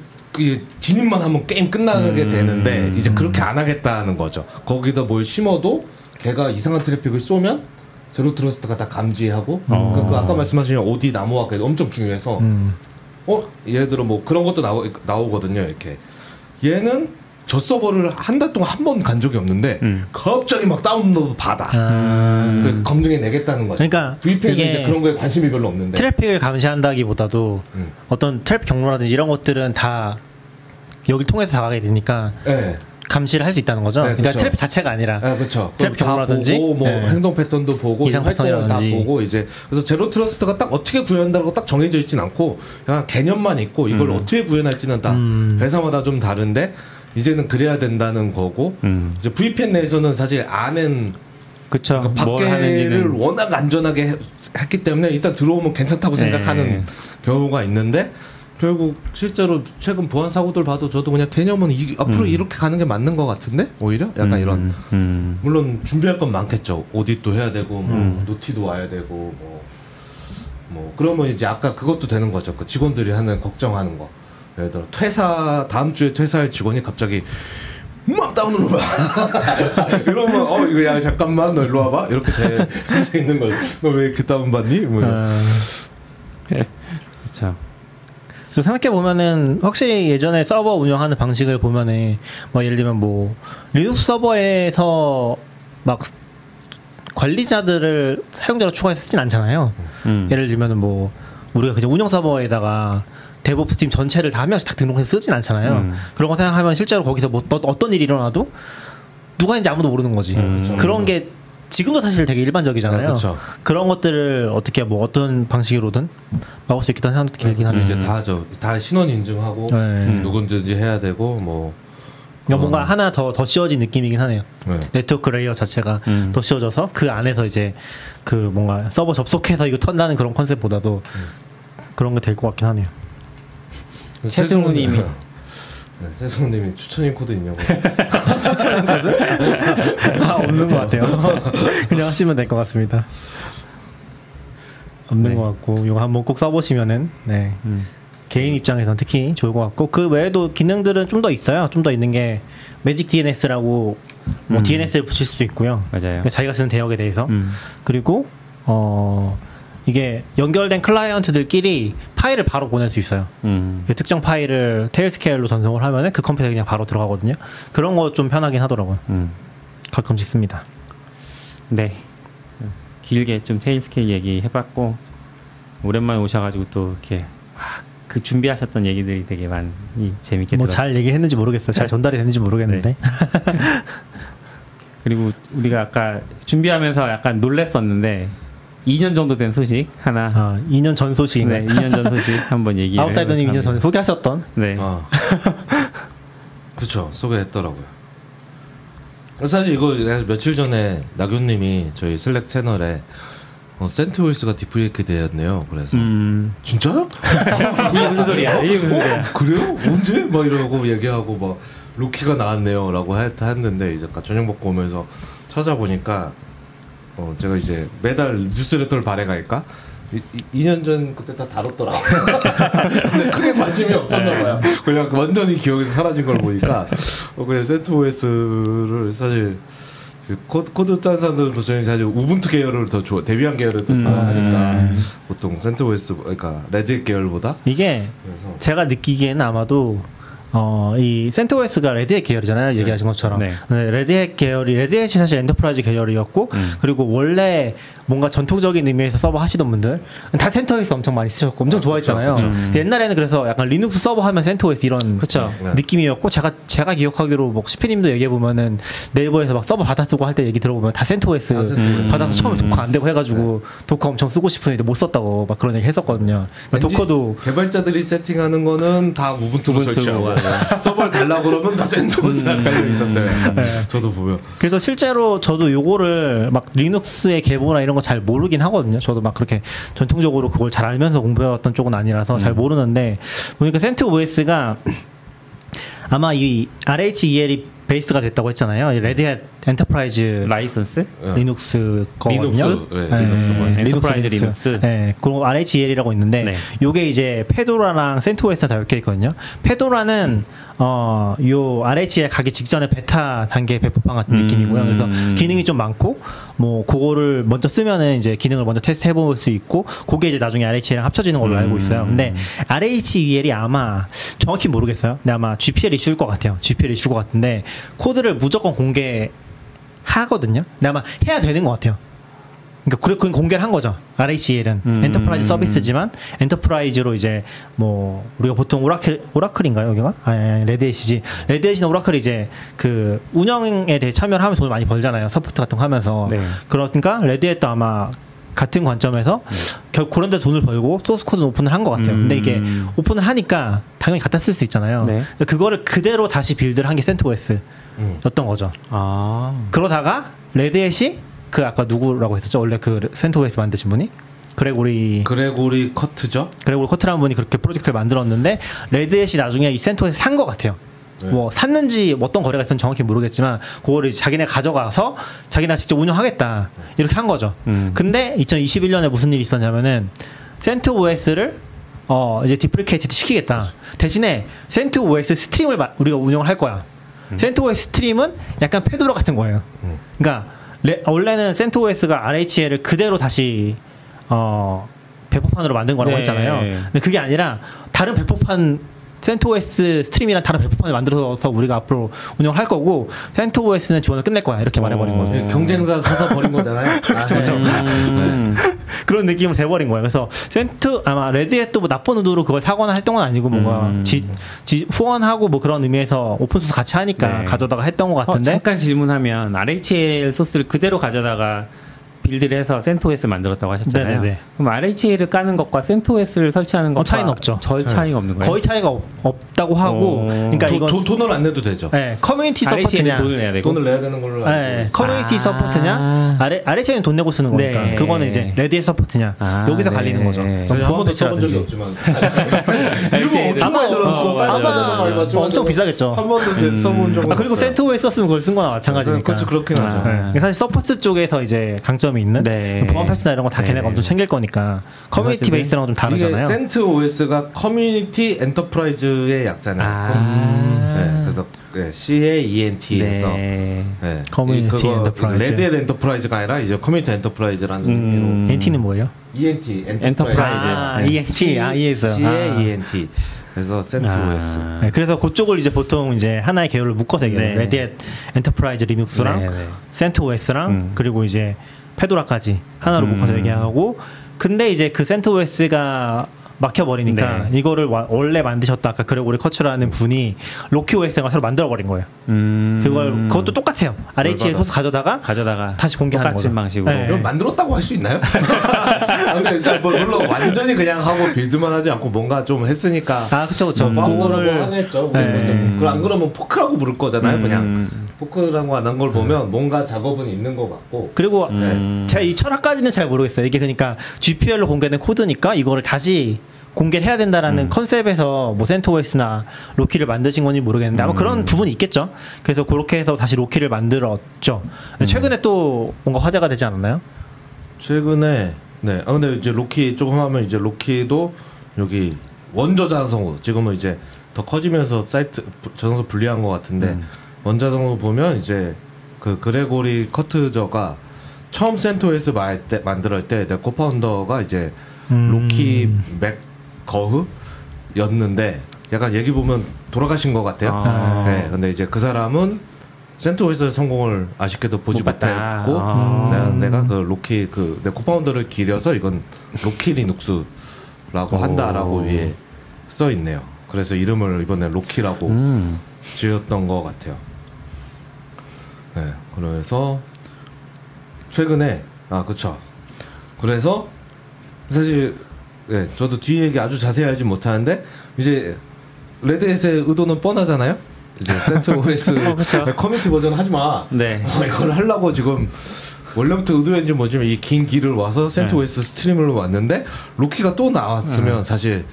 진입만 하면 게임 끝나게 되는데 이제 그렇게 안 하겠다는 거죠. 거기다 뭘 심어도 걔가 이상한 트래픽을 쏘면 제로 트러스트가 다 감지하고 그 아까 말씀하신 어디 나무화가 엄청 중요해서 얘들은 뭐 그런 것도 나오거든요. 이렇게 얘는 저 서버를 한 달 동안 한 번 간 적이 없는데 갑자기 막 다운로드 받아. 검증해 내겠다는 거죠. 그러니까 VPN은 이제 그런 거에 관심이 별로 없는데 트래픽을 감시한다기보다도 어떤 트래픽 경로라든지 이런 것들은 다 여기를 통해서 나가게 되니까 네. 감시를 할 수 있다는 거죠. 네, 그러니까 그쵸. 트래픽 자체가 아니라 그렇죠. 트래픽 경로라든지 보고, 뭐 네. 행동 패턴도 보고 이상 활동을 다 패턴이라든지. 보고 이제 그래서 제로 트러스트가 딱 어떻게 구현한다고 딱 정해져 있진 않고 그냥 개념만 있고 이걸 어떻게 구현할지는 다 회사마다 좀 다른데 이제는 그래야 된다는 거고 이제 VPN 내에서는 사실 아는 그쵸. 그러니까 뭘 밖에를 하는지는 워낙 안전하게 했기 때문에 일단 들어오면 괜찮다고 생각하는 경우가 있는데 결국 실제로 최근 보안 사고들 봐도 저도 그냥 개념은 앞으로 이렇게 가는 게 맞는 것 같은데 오히려 약간 이런 물론 준비할 건 많겠죠. 오디트도 해야 되고 뭐 노티도 와야 되고 뭐 그러면 이제 아까 그것도 되는 거죠. 그 직원들이 하는 걱정하는 거. 예를 들어 다음 주에 퇴사할 직원이 갑자기 막 다운로드 이러면 이거 야 잠깐만 너 일로 와봐 이렇게 될 수 있는 거죠. 너 왜 이렇게 다운받니? 뭐 그렇죠. 생각해 보면은 확실히 예전에 서버 운영하는 방식을 보면은 뭐 예를 들면 뭐 리눅스 서버에서 막 관리자들을 사용자로 추가해서 쓰진 않잖아요. 예를 들면은 뭐 우리가 그냥 운영 서버에다가 데브옵스 팀 전체를 다 한 명씩 다 등록해서 쓰진 않잖아요. 그런 거 생각하면 실제로 거기서 뭐 어떤 일이 일어나도 누가 있는지 아무도 모르는 거지. 그런 게 지금도 사실 되게 일반적이잖아요. 그런 것들을 어떻게 뭐 어떤 방식으로든 막을 수 있겠다는 생각도 들긴 하네요. 이제 다 신원 인증하고 누군지 해야 되고 뭐 그러니까 뭔가 하나 더 씌워진 느낌이긴 하네요. 네트워크 레이어 자체가 더 씌워져서 그 안에서 이제 그 뭔가 서버 접속해서 이거 턴다는 그런 컨셉보다도 그런 게 될 것 같긴 하네요. 최승우님이 최승우님이 추천인 코드 있냐고. 추천인 코드? 없는 것 같아요. 그냥 하시면 될 것 같습니다. 없는 것 같고 이거 한번 꼭 써보시면은 개인 입장에서는 특히 좋을 것 같고 그 외에도 기능들은 좀 더 있어요. 좀 더 있는 게 매직 DNS라고 뭐 DNS를 붙일 수도 있고요. 맞아요. 그러니까 자기가 쓰는 대역에 대해서 그리고 이게 연결된 클라이언트들끼리 파일을 바로 보낼 수 있어요. 특정 파일을 테일스케일로 전송을 하면은 그 컴퓨터에 그냥 바로 들어가거든요. 그런 거 좀 편하긴 하더라고요. 가끔씩 씁니다. 네. 길게 좀 테일스케일 얘기 해봤고 오랜만에 오셔가지고 또 이렇게 그 준비하셨던 얘기들이 되게 많이 재밌게 뭐 들었어요. 잘 얘기했는지 모르겠어요. 잘 전달이 됐는지 모르겠는데. 그리고 우리가 아까 준비하면서 약간 놀랬었는데 2년 정도 된 소식 하나. 2년 전 소식인가요? 네, 2년 전 소식 한번 얘기를. 아웃사이더님 2년 전에 소개하셨던. 네. 그렇죠. 소개했더라고요. 사실 이거 며칠 전에 나교님이 저희 슬랙 채널에 센트오이스가 디프레이크 되었네요. 그래서 진짜요? 이게 무슨 소리야? 이게 무슨 소리야? 그래요? 언제? 막 이러고 얘기하고 막 루키가 나왔네요라고 했는데 이제 저녁 먹고 오면서 찾아보니까 제가 이제 매달 뉴스레터를 발행하니까 2년 전 그때 다 다뤘더라고요. 근데 크게 관심이 없었나봐요. 그냥 완전히 기억에서 사라진 걸 보니까 그냥 센트오에스를 사실 코드 짠 사람들은 저는 사실 우분투 계열을 더 데비안 계열을 더 좋아하니까 보통 센트오에스 그러니까 레드햇 계열보다 이게 그래서. 제가 느끼기에는 아마도 이 센트오에스가 레드햇 계열이잖아요. 얘기하신 것처럼. 네. 레드햇 계열이 레드햇이 사실 엔터프라이즈 계열이었고 그리고 원래 뭔가 전통적인 의미에서 서버 하시던 분들 다 센트오에스 엄청 많이 쓰셨고 엄청 좋아했잖아요. 그쵸. 옛날에는 그래서 약간 리눅스 서버 하면 센트오에스 이런 느낌이었고 제가 기억하기로 뭐 시피님도 얘기해 보면은 네이버에서 막 서버 받아 쓰고 할 때 얘기 들어보면 다 센트오에스 받아서 처음에 도커 안 되고 해가지고 도커 엄청 쓰고 싶은데 못 썼다고 막 그런 얘기 했었거든요. 도커도 개발자들이 세팅하는 거는 다 우분투로 설치하고 서버를 달라고 그러면 다 센트오에스 깔려 있었어요. 저도 보면. 그래서 실제로 저도 요거를 막 리눅스의 계보나 이런 거 잘 모르긴 하거든요. 저도 막 그렇게 전통적으로 그걸 잘 알면서 공부해왔던 쪽은 아니라서 잘 모르는데 보니까 센트오에스가 아마 이 RHEL이 베이스가 됐다고 했잖아요. 레드햇 엔터프라이즈 라이선스? 리눅스 거거든요. 엔터프라이즈 리눅스. 네, 그리고 RHEL이라고 있는데 네. 요게 이제 페도라랑 센토스가 다 엮여 있거든요. 페도라는 요 RHEL 가기 직전에 베타 단계 배포판 같은 느낌이고요. 그래서 기능이 좀 많고 뭐 그거를 먼저 쓰면은 이제 기능을 먼저 테스트 해볼 수 있고 그게 이제 나중에 RHEL이랑 합쳐지는 걸로 알고 있어요. 근데 RHEL이 아마 정확히 모르겠어요. 근데 아마 GPL 이슈일 것 같아요. GPL 이슈일 것 같은데 코드를 무조건 공개하거든요. 근데 아마 해야 되는 것 같아요. 그러니까 그건 공개를 한 거죠. RHEL은 엔터프라이즈 서비스지만 엔터프라이즈로 이제 뭐 우리가 보통 오라클인가요 여기가? 아니 레드햇이지. 레드햇이나 오라클이 이제 그 운영에 대해 참여를 하면 돈을 많이 벌잖아요. 서포트 같은 거 하면서. 네. 그러니까 레드햇도 아마 같은 관점에서 결국 그런 데 돈을 벌고 소스 코드는 오픈을 한 것 같아요. 근데 이게 오픈을 하니까 당연히 갖다 쓸 수 있잖아요. 네. 그거를 그대로 다시 빌드를 한 게 센토스였던 거죠. 그러다가 레드햇이 그 아까 누구라고 했었죠? 원래 그 센토스 만드신 분이? 그레고리 커트라는 분이 그렇게 프로젝트를 만들었는데 레드햇이 나중에 이 센토스 산 것 같아요. 네. 뭐 샀는지 어떤 거래가 있었는지 정확히 모르겠지만 그거를 자기네 가져가서 자기네 직접 운영하겠다 이렇게 한 거죠. 근데 2021년에 무슨 일이 있었냐면은 CentOS를 이제 디프리케이트 시키겠다. 대신에 CentOS 스트림을 우리가 운영을 할 거야. CentOS 스트림은 약간 페도라 같은 거예요. 그러니까 원래는 CentOS가 RHEL을 그대로 다시 배포판으로 만든 거라고 했잖아요. 근데 그게 아니라 다른 배포판 CentOS 스트림이란 다른 배포판을 만들어서 우리가 앞으로 운영을 할 거고 CentOS는 지원을 끝낼 거야 이렇게 말해버린 거죠. 경쟁사 사서 버린 거잖아요. 그렇죠. 그런 느낌은 돼버린 거예요. 그래서 아마 레드햇도 뭐 나쁜 의도로 그걸 사거나 했던 건 아니고 뭔가 후원하고 뭐 그런 의미에서 오픈소스 같이 하니까 가져다가 했던 것 같은데. 잠깐 질문하면 RHEL 소스를 그대로 가져다가 빌드를 해서 CentOS를 만들었다고 하셨잖아요. 네네네. 그럼 RHEL을 까는 것과 CentOS를 설치하는 것과 차이는 없죠. 절 차이가 없는 거예요? 거의 차이가 없다고 하고 그러니까 이건 돈을 안 내도 되죠. 네, 커뮤니티 RHEL은 서포트냐 돈을 내야 되고 돈을 내야 되는 걸로 알고 있어요. 커뮤니티 서포트냐 RHEL은 돈 내고 쓰는 거니까 네. 그거는 이제 레드햇 서포트냐 여기서 갈리는 거죠. 그거도 써본 적이 없지만 아마 엄청 비싸겠죠. 한 번도 써본 적은 그리고 CentOS 썼으면 그걸 쓴 거나 마찬가지니까. 그렇죠. 그렇긴 하죠. 사실 서포트 쪽에서 이제 강점이 있는 보안 패치나 이런 거 다 걔네가 엄청 챙길 거니까 커뮤니티 베이스랑 좀 다르잖아요. CentOS가 커뮤니티 엔터프라이즈의 약잖아요. 네, 그래서 CAENT에서 커뮤니티 엔터프라이즈. 레드햇 엔터프라이즈가 아니라 이제 커뮤니티 엔터프라이즈라는 의미로. NT는 뭐예요? ENT 엔터프라이즈. ENT 이해했어요. CAENT. 그래서 CentOS. 네, 그래서 그쪽을 이제 보통 이제 하나의 계열을 묶어서 얘기해요. 레드햇 엔터프라이즈 리눅스랑 CentOS랑 그리고 이제 페도라까지 하나로 묶어서 얘기하고, 근데 이제 그 CentOS가 막혀버리니까 이거를 원래 만드셨다 아까 그레고리 커츠라는 분이 로키OS가 새로 만들어버린 거예요. 그것도 똑같아요. RHEL 소스 가져다가 다시 공개하는 거죠. 똑같은 방식으로. 그럼 만들었다고 할 수 있나요? 근데 물론 완전히 그냥 하고 빌드만 하지 않고 뭔가 좀 했으니까. 그쵸. 파운더라고 하겠죠. 안 그러면 포크라고 부를 거잖아요. 그냥 포크라고 안 한 걸 보면 뭔가 작업은 있는 것 같고. 그리고 제가 이 철학까지는 잘 모르겠어요. 이게 그러니까 GPL로 공개된 코드니까 이거를 다시 공개를 해야 된다라는 컨셉에서 뭐 CentOS나 로키를 만드신 건지 모르겠는데 아마 그런 부분이 있겠죠. 그래서 그렇게 해서 다시 로키를 만들었죠. 최근에 또 뭔가 화제가 되지 않았나요? 최근에 근데 이제 로키 조금 하면 이제 로키도 여기 원저장성우 지금은 이제 더 커지면서 사이트 저장소 분리한 것 같은데 원저장성우 보면 이제 그 그레고리 커트저가 처음 CentOS 만들었을 때 내 코파운더가 이제 로키 맥거흐였는데 약간 얘기 보면 돌아가신 것 같아요. 네, 근데 이제 그 사람은 CentOS 성공을 아쉽게도 보지 못했고 내가 그 로키 내 코파운더를 기려서 이건 로키 리눅스라고 한다라고 위에 써 있네요. 그래서 이름을 이번에 로키라고 지었던 것 같아요. 네, 그래서 최근에 그쵸. 그래서 사실 저도 뒤 얘기 아주 자세히 알지 못하는데 이제 레드햇의 의도는 뻔하잖아요. 이제 CentOS 커뮤니티 버전 하지 마. 이걸 하려고 지금 원래부터 의도했는지 뭐지만 이 긴 길을 와서 CentOS 스트림으로 왔는데 로키가 또 나왔으면 사실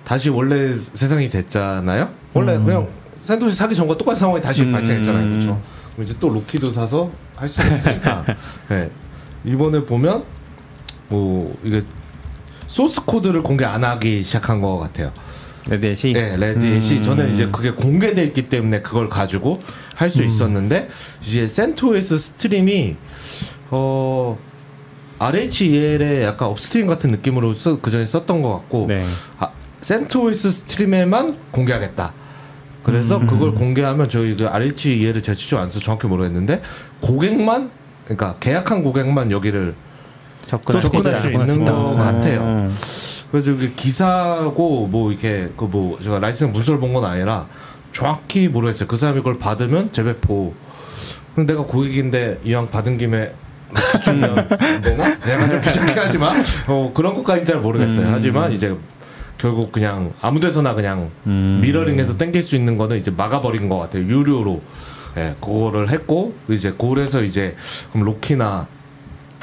다시 원래 세상이 됐잖아요. 원래 그냥 샌드위치 사기 전과 똑같은 상황이 다시 발생했잖아요. 그렇죠. 이제 또 로키도 사서 할 수는 없으니까. 네. 이번에 보면 뭐 이게 소스 코드를 공개 안 하기 시작한 것 같아요. 레드햇이? 네, 레드햇이 저는 이제 그게 공개돼 있기 때문에 그걸 가지고 할 수 있었는데 이제 CentOS 스트림이 RHEL의 약간 업스트림 같은 느낌으로 그 전에 썼던 것 같고 네. CentOS 스트림에만 공개하겠다. 그래서 그걸 공개하면 저희 그 RHEL을 제가 직접 안 써서 정확히 모르겠는데 고객만 그러니까 계약한 고객만 여기를 접근할 수 있는 것 같아요. 그래서 이게 기사고 뭐 이렇게 그 뭐 제가 라이센스 문서를 본 건 아니라 정확히 모르겠어요. 그 사람이 그걸 받으면 재배포. 근데 내가 고객인데 이왕 받은 김에 이렇게 주면 안 되나? 내가 좀 귀찮게 하지만 그런 것까지는 잘 모르겠어요. 하지만 이제 결국 그냥 아무데서나 그냥 미러링해서 땡길 수 있는 거는 이제 막아버린 것 같아요. 유료로. 예, 그거를 했고 이제 그래서 이제 그럼 로키나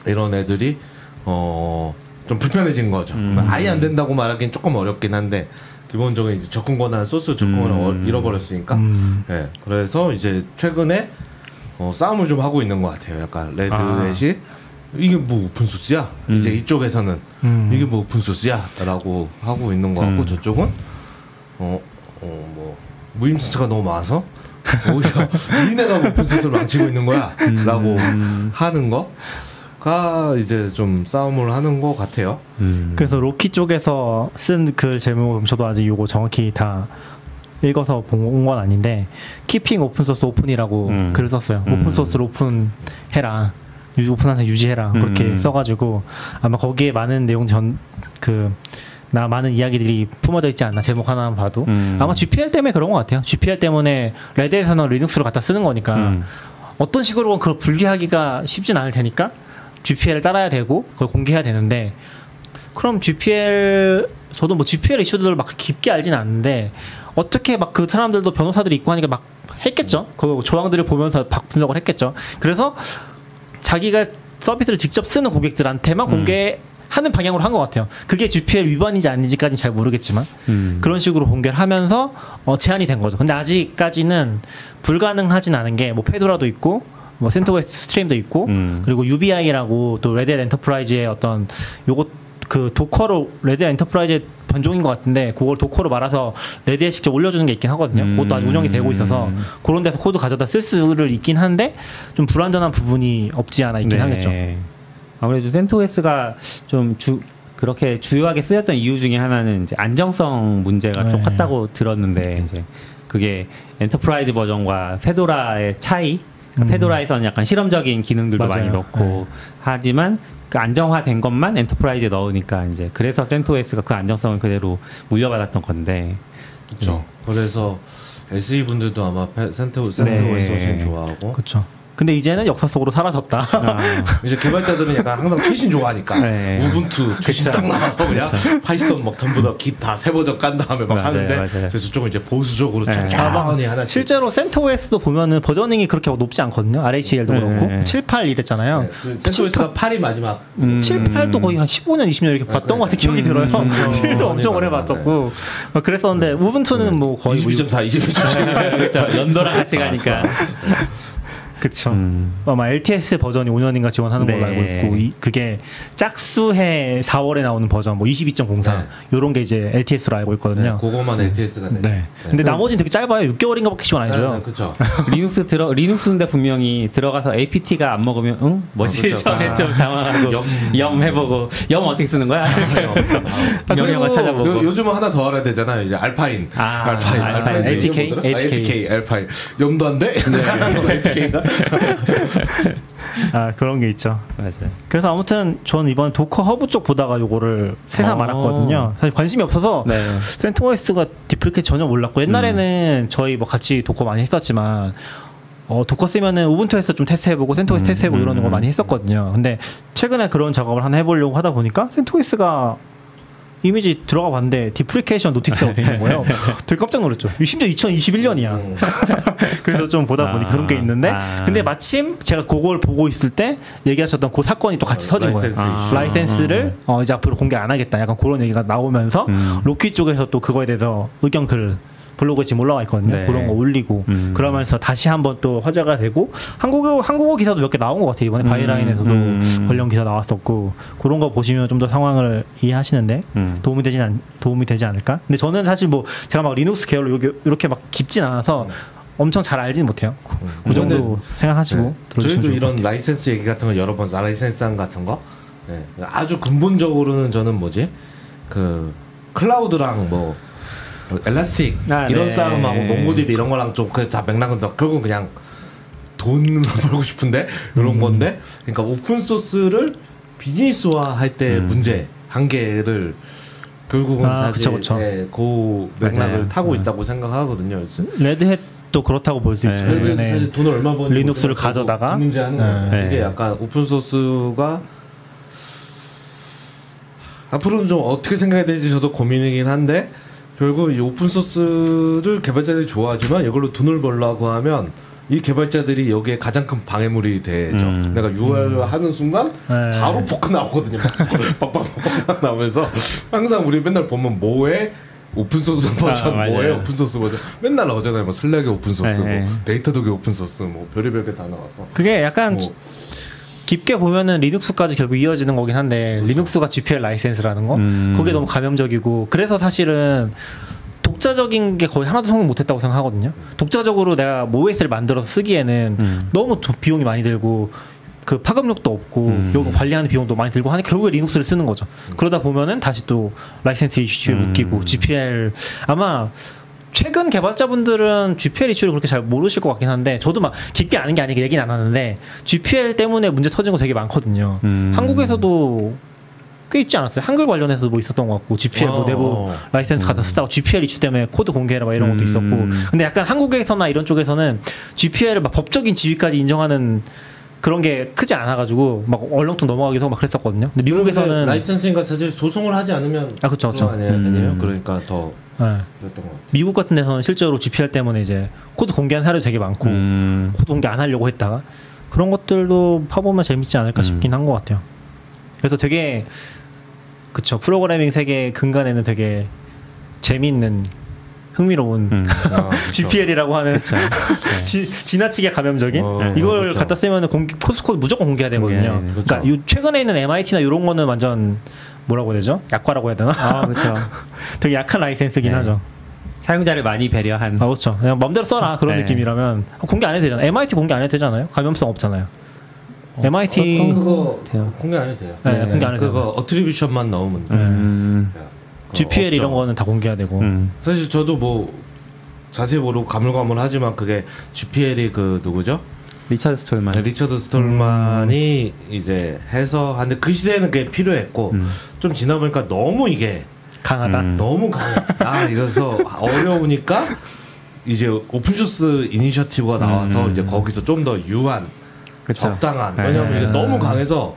이런 애들이 좀 불편해진 거죠. 아예 안 된다고 말하기는 조금 어렵긴 한데 기본적으로 이제 접근 권한 소스 접근 권한 잃어버렸으니까. 예, 그래서 이제 최근에 싸움을 좀 하고 있는 것 같아요. 약간 레드햇이 이게 뭐 오픈 소스야? 이제 이쪽에서는 이게 뭐 오픈 소스야?라고 하고 있는 것 같고 저쪽은 뭐 무임승차가 너무 많아서 오히려 니네가 오픈 소스를 망치고 있는 거야?라고 하는 거가 이제 좀 싸움을 하는 것 같아요. 그래서 로키 쪽에서 쓴 글 제목 저도 아직 요거 정확히 다 읽어서 본 건 아닌데 키핑 오픈소스 오픈이라고 글을 썼어요. 오픈소스를 오픈해라. 오픈한테 유지해라. 그렇게 써가지고 아마 거기에 많은 내용 많은 이야기들이 품어져 있지 않나. 제목 하나만 봐도 아마 GPL 때문에 그런 것 같아요. GPL 때문에 레드에서는 리눅스로 갖다 쓰는 거니까 어떤 식으로 그걸 분리하기가 쉽진 않을 테니까 GPL을 따라야 되고 그걸 공개해야 되는데 그럼 GPL 저도 뭐 GPL 이슈들을 막 깊게 알진 않는데 어떻게 막 그 사람들도 변호사들이 있고 하니까 막 했겠죠. 그 조항들을 보면서 분석을 했겠죠. 그래서 자기가 서비스를 직접 쓰는 고객들한테만 공개하는 방향으로 한 것 같아요. 그게 GPL 위반인지 아닌지까지는 잘 모르겠지만 그런 식으로 공개를 하면서 제한이 된 거죠. 근데 아직까지는 불가능하진 않은 게 뭐 페도라도 있고 뭐 센토웨스 스트림도 있고 그리고 UBI라고 또 레드햇 엔터프라이즈의 어떤 요것 그 도커로 레드햇 엔터프라이즈의 변종인 것 같은데 그걸 도커로 말아서 레드햇 직접 올려주는 게 있긴 하거든요. 그것도 아직 운영이 되고 있어서 그런 데서 코드 가져다 쓸 수를 있긴 한데 좀 불완전한 부분이 없지 않아 있긴 하겠죠. 아무래도 CentOS가 좀 그렇게 주요하게 쓰였던 이유 중에 하나는 이제 안정성 문제가 좀 컸다고 들었는데 이제 그게 엔터프라이즈 버전과 페도라의 차이. 페도라에서는 약간 실험적인 기능들도 많이 넣고 하지만 그 안정화된 것만 엔터프라이즈에 넣으니까 이제 그래서 CentOS가 그 안정성을 그대로 물려받았던 건데. 그렇죠. 그래서 SE 분들도 아마 CentOS 훨씬 좋아하고. 그렇죠. 근데 이제는 역사 속으로 사라졌다. 이제 개발자들은 약간 항상 최신 좋아하니까 우분투 최신 딱 나와서 그냥 파이썬 막 전부 다 깃 다 새 버전 깐 다음에 막 하는데 그래서 저쪽은 이제 보수적으로 천천히 하나씩. 실제로 CentOS도 보면은 버저닝이 그렇게 높지 않거든요. RHEL도 그렇고 7, 8 이랬잖아요. CentOS가 8이 마지막. 7, 8도 거의 한 15년, 20년 이렇게 봤던 것 같은 기억이 들어요. 7도 엄청 오래 봤었고 그랬었는데 우분투는 뭐 거의 22.4, 22.4. 그렇죠. 연도랑 같이 가니까. 그쵸. 아마 LTS 버전이 5년인가 지원하는 걸로 알고 있고 그게 짝수해 4월에 나오는 버전 뭐 22.04 요런 게 이제 LTS로 알고 있거든요. 그거만 LTS가 돼. 근데 나머지는 되게 짧아요. 6개월인가밖에 지원 안 해줘요. 그렇죠. 리눅스인데 분명히 들어가서 APT가 안 먹으면 뭐지? 처음에 좀 당황하고 염 해보고 염 어떻게 쓰는 거야? 명령어 찾아보고. 요즘은 하나 더 알아야 되잖아요. 이제 알파인. APK. 알파인. 염도 안 돼? APK가 그런 게 있죠. 맞아요. 그래서 아무튼 저는 이번 도커 허브 쪽 보다가 요거를 새삼 알았거든요. 사실 관심이 없어서 CentOS가 디플리케이트 전혀 몰랐고 옛날에는 저희 뭐 같이 도커 많이 했었지만 도커 쓰면은 우분투에서 좀 테스트해보고 CentOS 테스트해보고 이러는 걸 많이 했었거든요. 근데 최근에 그런 작업을 하나 해보려고 하다 보니까 CentOS가 이미지 들어가 봤는데 디플리케이션 노티스가 돼 있는 거예요. 되게 깜짝 놀랐죠. 심지어 2021년이야. 그래서 좀 보다 보니 그런 게 있는데 근데 마침 제가 그걸 보고 있을 때 얘기하셨던 그 사건이 또 같이 터진 거예요. 라이센스를 이제 앞으로 공개 안 하겠다. 약간 그런 얘기가 나오면서 로키 쪽에서 또 그거에 대해서 의견 글을 블로그에 지금 올라와 있거든요. 네. 그런 거 올리고 그러면서 다시 한번 또 화제가 되고 한국어 기사도 몇 개 나온 것 같아요. 이번에 바이라인에서도 관련 기사 나왔었고 그런 거 보시면 좀 더 상황을 이해하시는데 도움이 되지 않을까? 근데 저는 사실 뭐 제가 막 리눅스 계열로 이렇게 막 깊진 않아서 엄청 잘 알지는 못해요. 그 정도 생각하시고 들어주시면 저희도 이런 라이센스 얘기 같은 거 여러 번 라이센스한 같은 거 아주 근본적으로는 저는 그 클라우드랑 뭐 엘라스틱 이런 싸움하고 몽고디비 이런 거랑 좀 다 맥락은 더 결국 그냥 돈을 벌고 싶은데 이런 건데 그러니까 오픈 소스를 비즈니스화 할 때 문제 한계를 결국은 사실 그 맥락을 타고 있다고 생각하거든요. 레드햇도 그렇다고 볼 수 있죠. 사실 돈을 얼마 버는 리눅스를 가져다가 문제하는 거죠. 이게 약간 오픈 소스가 앞으로는 좀 어떻게 생각해야 될지 저도 고민이긴 한데 결국 이 오픈 소스를 개발자들이 좋아하지만 이걸로 돈을 벌려고 하면 이 개발자들이 여기에 가장 큰 방해물이 되죠. 내가 URL 하는 순간 바로 포크 나오거든요. 빡빡 나오면서 항상 우리 맨날 보면 뭐에 오픈 소스 버전, 뭐에 오픈 소스 버전 맨날 나오잖아요. 뭐 슬랙의 오픈 소스, 뭐 데이터독의 오픈 소스, 뭐 별의별 게 다 나와서 그게 약간 깊게 보면은 리눅스까지 결국 이어지는 거긴 한데 그렇죠. 리눅스가 GPL 라이센스라는 거 그게 너무 감염적이고 그래서 사실은 독자적인 게 거의 하나도 성공 못했다고 생각하거든요. 독자적으로 내가 OS를 만들어서 쓰기에는 너무 비용이 많이 들고 그 파급력도 없고 요거 관리하는 비용도 많이 들고 하니 결국에 리눅스를 쓰는 거죠. 그러다 보면은 다시 또 라이센스 이슈에 묶이고 GPL 아마 최근 개발자분들은 GPL 이슈를 그렇게 잘 모르실 것 같긴 한데 저도 막 깊게 아는 게 아니게 얘기는 안 하는데 GPL 때문에 문제 터진 거 되게 많거든요. 한국에서도 꽤 있지 않았어요? 한글 관련해서도 뭐 있었던 것 같고 GPL 뭐 내부 라이센스 갖다 쓰다가 GPL 이슈 때문에 코드 공개해라 막 이런 것도 있었고 근데 약간 한국에서나 이런 쪽에서는 GPL을 막 법적인 지위까지 인정하는 그런 게 크지 않아가지고 막 얼렁뚱 넘어가기도 하고 막 그랬었거든요. 근데 미국에서는 라이센스인가 사실 소송을 하지 않으면 그쵸. 아니에요. 그러니까 더 그랬던 것 같아요. 미국 같은 데서는 실제로 GPL 때문에 이제 코드 공개한 사례도 되게 많고 코드 공개 안 하려고 했다가 그런 것들도 파보면 재밌지 않을까 싶긴 한 것 같아요. 그래서 되게 그쵸 프로그래밍 세계 근간에는 되게 재미있는 흥미로운 GPL이라고 하는 지나치게 감염적인 이걸 그렇죠. 갖다 쓰면 소스 코드 무조건 공개해야 되거든요. 그렇죠. 그러니까 요 최근에 있는 MIT나 이런 거는 완전 뭐라고 해야 되죠? 약과라고 해야 되나? 그렇죠. 되게 약한 라이센스긴 하죠. 사용자를 많이 배려한. 그렇죠. 그냥 맘대로 써라 그런 느낌이라면 공개 안 해도 되잖아요. MIT 공개 안 해도 되잖아요. 감염성 없잖아요. MIT 그거 공개 안 해도 돼요. 공개 안 해도 그거 돼요. 어트리뷰션만 넣으면 돼. GPL 이런 거는 다 공개해야 되고. 사실 저도 뭐 자세히 모르고 가물가물하지만 그게 GPL이 그 누구죠? 리처드 스톨만이 이제 해서 하는데 그 시대에는 그게 필요했고 좀 지나 보니까 너무 이게 강하다. 너무 강해. 이래서 어려우니까 이제 오픈소스 이니셔티브가 나와서 이제 거기서 좀 더 유한, 그쵸. 적당한. 왜냐면 이게 너무 강해서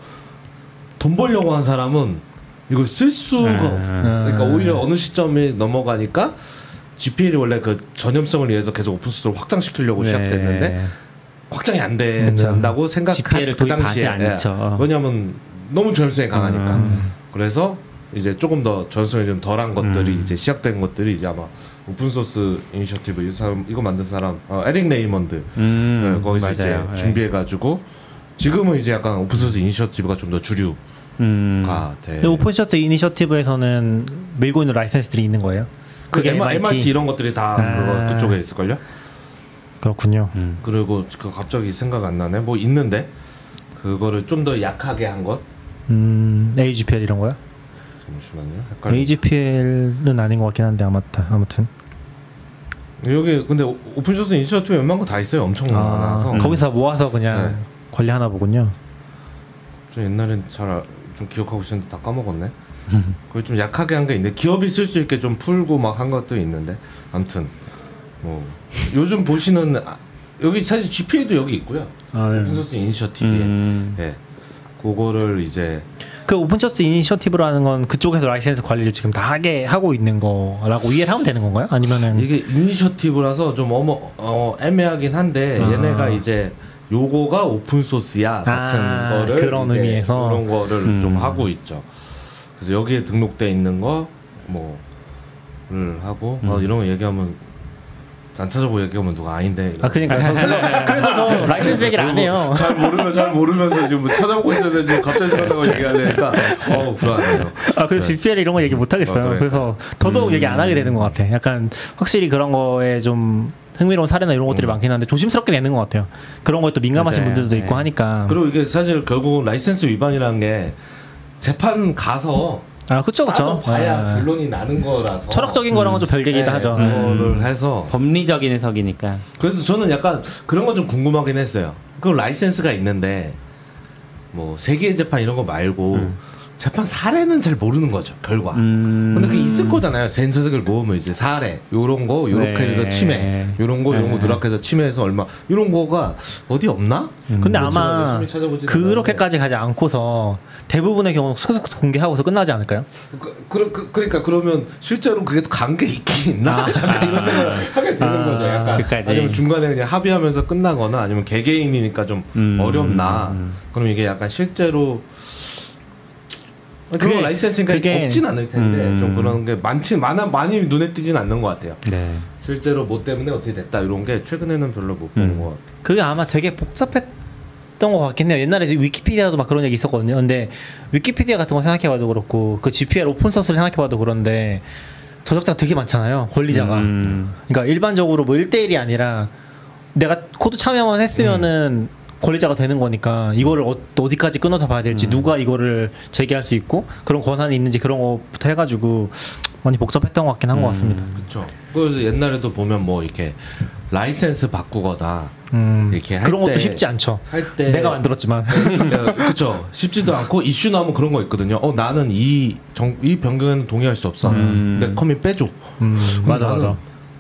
돈 벌려고 한 사람은 이걸 쓸 수가 그러니까 오히려 어느 시점에 넘어가니까 GPL이 원래 그 전염성을 위해서 계속 오픈소스를 확장시키려고 시작됐는데 확장이 안 된다고 생각한 그 당시에 왜냐면 너무 전염성이 강하니까 그래서 이제 조금 더 전염성이 좀 덜한 것들이 이제 시작된 것들이 이제 아마 오픈소스 이니셔티브 이거 만든 사람 에릭 레이먼드 거기서 맞아요. 이제 준비해가지고 지금은 이제 약간 오픈소스 이니셔티브가 좀 더 주류가 돼. 오픈소스 이니셔티브에서는 밀고 있는 라이센스들이 있는 거예요? 그게 MIT 이런 것들이 다 그쪽에 있을걸요? 그렇군요. 그리고 갑자기 생각 안 나네. 뭐 있는데 그거를 좀 더 약하게 한 것. AGPL 이런 거요? 잠시만요. 헷갈려. AGPL은 아닌 것 같긴 한데 아무튼. 여기 근데 오픈소스 이니셔티브 웬만한 거 다 있어요. 엄청 많아서. 거기서 모아서 그냥 관리하나 보군요. 좀 옛날엔 좀 기억하고 있었는데 다 까먹었네. 그걸 좀 약하게 한 게 있는데 기업이 쓸 수 있게 좀 풀고 막 한 것도 있는데 아무튼 뭐 요즘 보시는 여기 사실 GPL도 여기 있고요. 오픈소스 이니셔티브에 그거를 이제 그 오픈소스 이니셔티브라는 건 그쪽에서 라이센스 관리를 지금 다 하고 있는 거라고 이해를 하면 되는 건가요? 아니면은 이게 이니셔티브라서 좀 애매하긴 한데 얘네가 이제 요거가 오픈소스야 같은 거를 그런 의미에서 그런 거를 좀 하고 있죠. 그래서 여기에 등록돼 있는 거 뭐를 하고 이런 거 얘기하면 안 찾아보고 얘기하면 누가 아닌데. 그러니까 그래서 저 라이센스 얘기를 안 해요. 잘 모르면서 지금 뭐 찾아보고 있었는데 지금 갑자기 생각나고 얘기하니까 불안해요. 그래서 GPL 이런 거 얘기 못 하겠어요. 그래. 그래서 더더욱 얘기 안 하게 되는 것 같아. 약간 확실히 그런 거에 좀 흥미로운 사례나 이런 것들이 많긴 한데 조심스럽게 내는 것 같아요. 그런 거에 또 민감하신 맞아요. 분들도 있고 하니까. 그리고 이게 사실 결국 라이센스 위반이라는 게 재판 가서 그쵸. 봐야 결론이 나는 거라서 철학적인 거랑은 좀 별개이기도 하죠. 그거를 해서 법리적인 해석이니까. 그래서 저는 약간 그런 거 좀 궁금하긴 했어요. 그 라이센스가 있는데 뭐 세계의 재판 이런 거 말고 재판 사례는 잘 모르는 거죠, 결과. 근데 그 있을 거잖아요. 센서색을 모으면 이제 사례 요런 거 요렇게 해서 침해 요런 거 누락해서 침해해서 얼마 이런 거가 어디 없나? 근데 아마 그렇게까지 가지 않고서 대부분의 경우는 소속 공개하고서 끝나지 않을까요? 그러니까 그러면 실제로 그게 관계 있긴 있나? 이런 생각을 하게 되는 거죠. 약간 아니면 중간에 그냥 합의하면서 끝나거나 아니면 개개인이니까 좀 어렵나? 그럼 이게 약간 실제로 그게 라이센스가 없진 않을 텐데 좀 그런 게 많이 눈에 띄진 않는 것 같아요. 네. 실제로 뭐 때문에 어떻게 됐다 이런 게 최근에는 별로 못 본 것 같아요. 그게 아마 되게 복잡했던 것 같긴 해요. 옛날에 위키피디아도 막 그런 얘기 있었거든요. 근데 위키피디아 같은 거 생각해봐도 그렇고 그 GPL 오픈소스를 생각해봐도 그런데 저작자가 되게 많잖아요. 권리자가. 그러니까 일반적으로 뭐 1대1이 아니라 내가 코드 참여만 했으면은 권리자가 되는 거니까 이거를 어디까지 끊어서 봐야 될지 누가 이거를 제기할 수 있고 그런 권한이 있는지 그런 거부터 해가지고 많이 복잡했던 것 같긴 한 것 같습니다. 그렇죠. 그래서 옛날에도 보면 뭐 이렇게 라이센스 바꾸거나 이렇게 할 그런 것도 때, 쉽지 않죠. 할 때 내가 만들었지만 그렇죠. 쉽지도 않고 이슈 나오면 그런 거 있거든요. 나는 이 변경에는 동의할 수 없어. 내 커밋 빼줘. 맞아.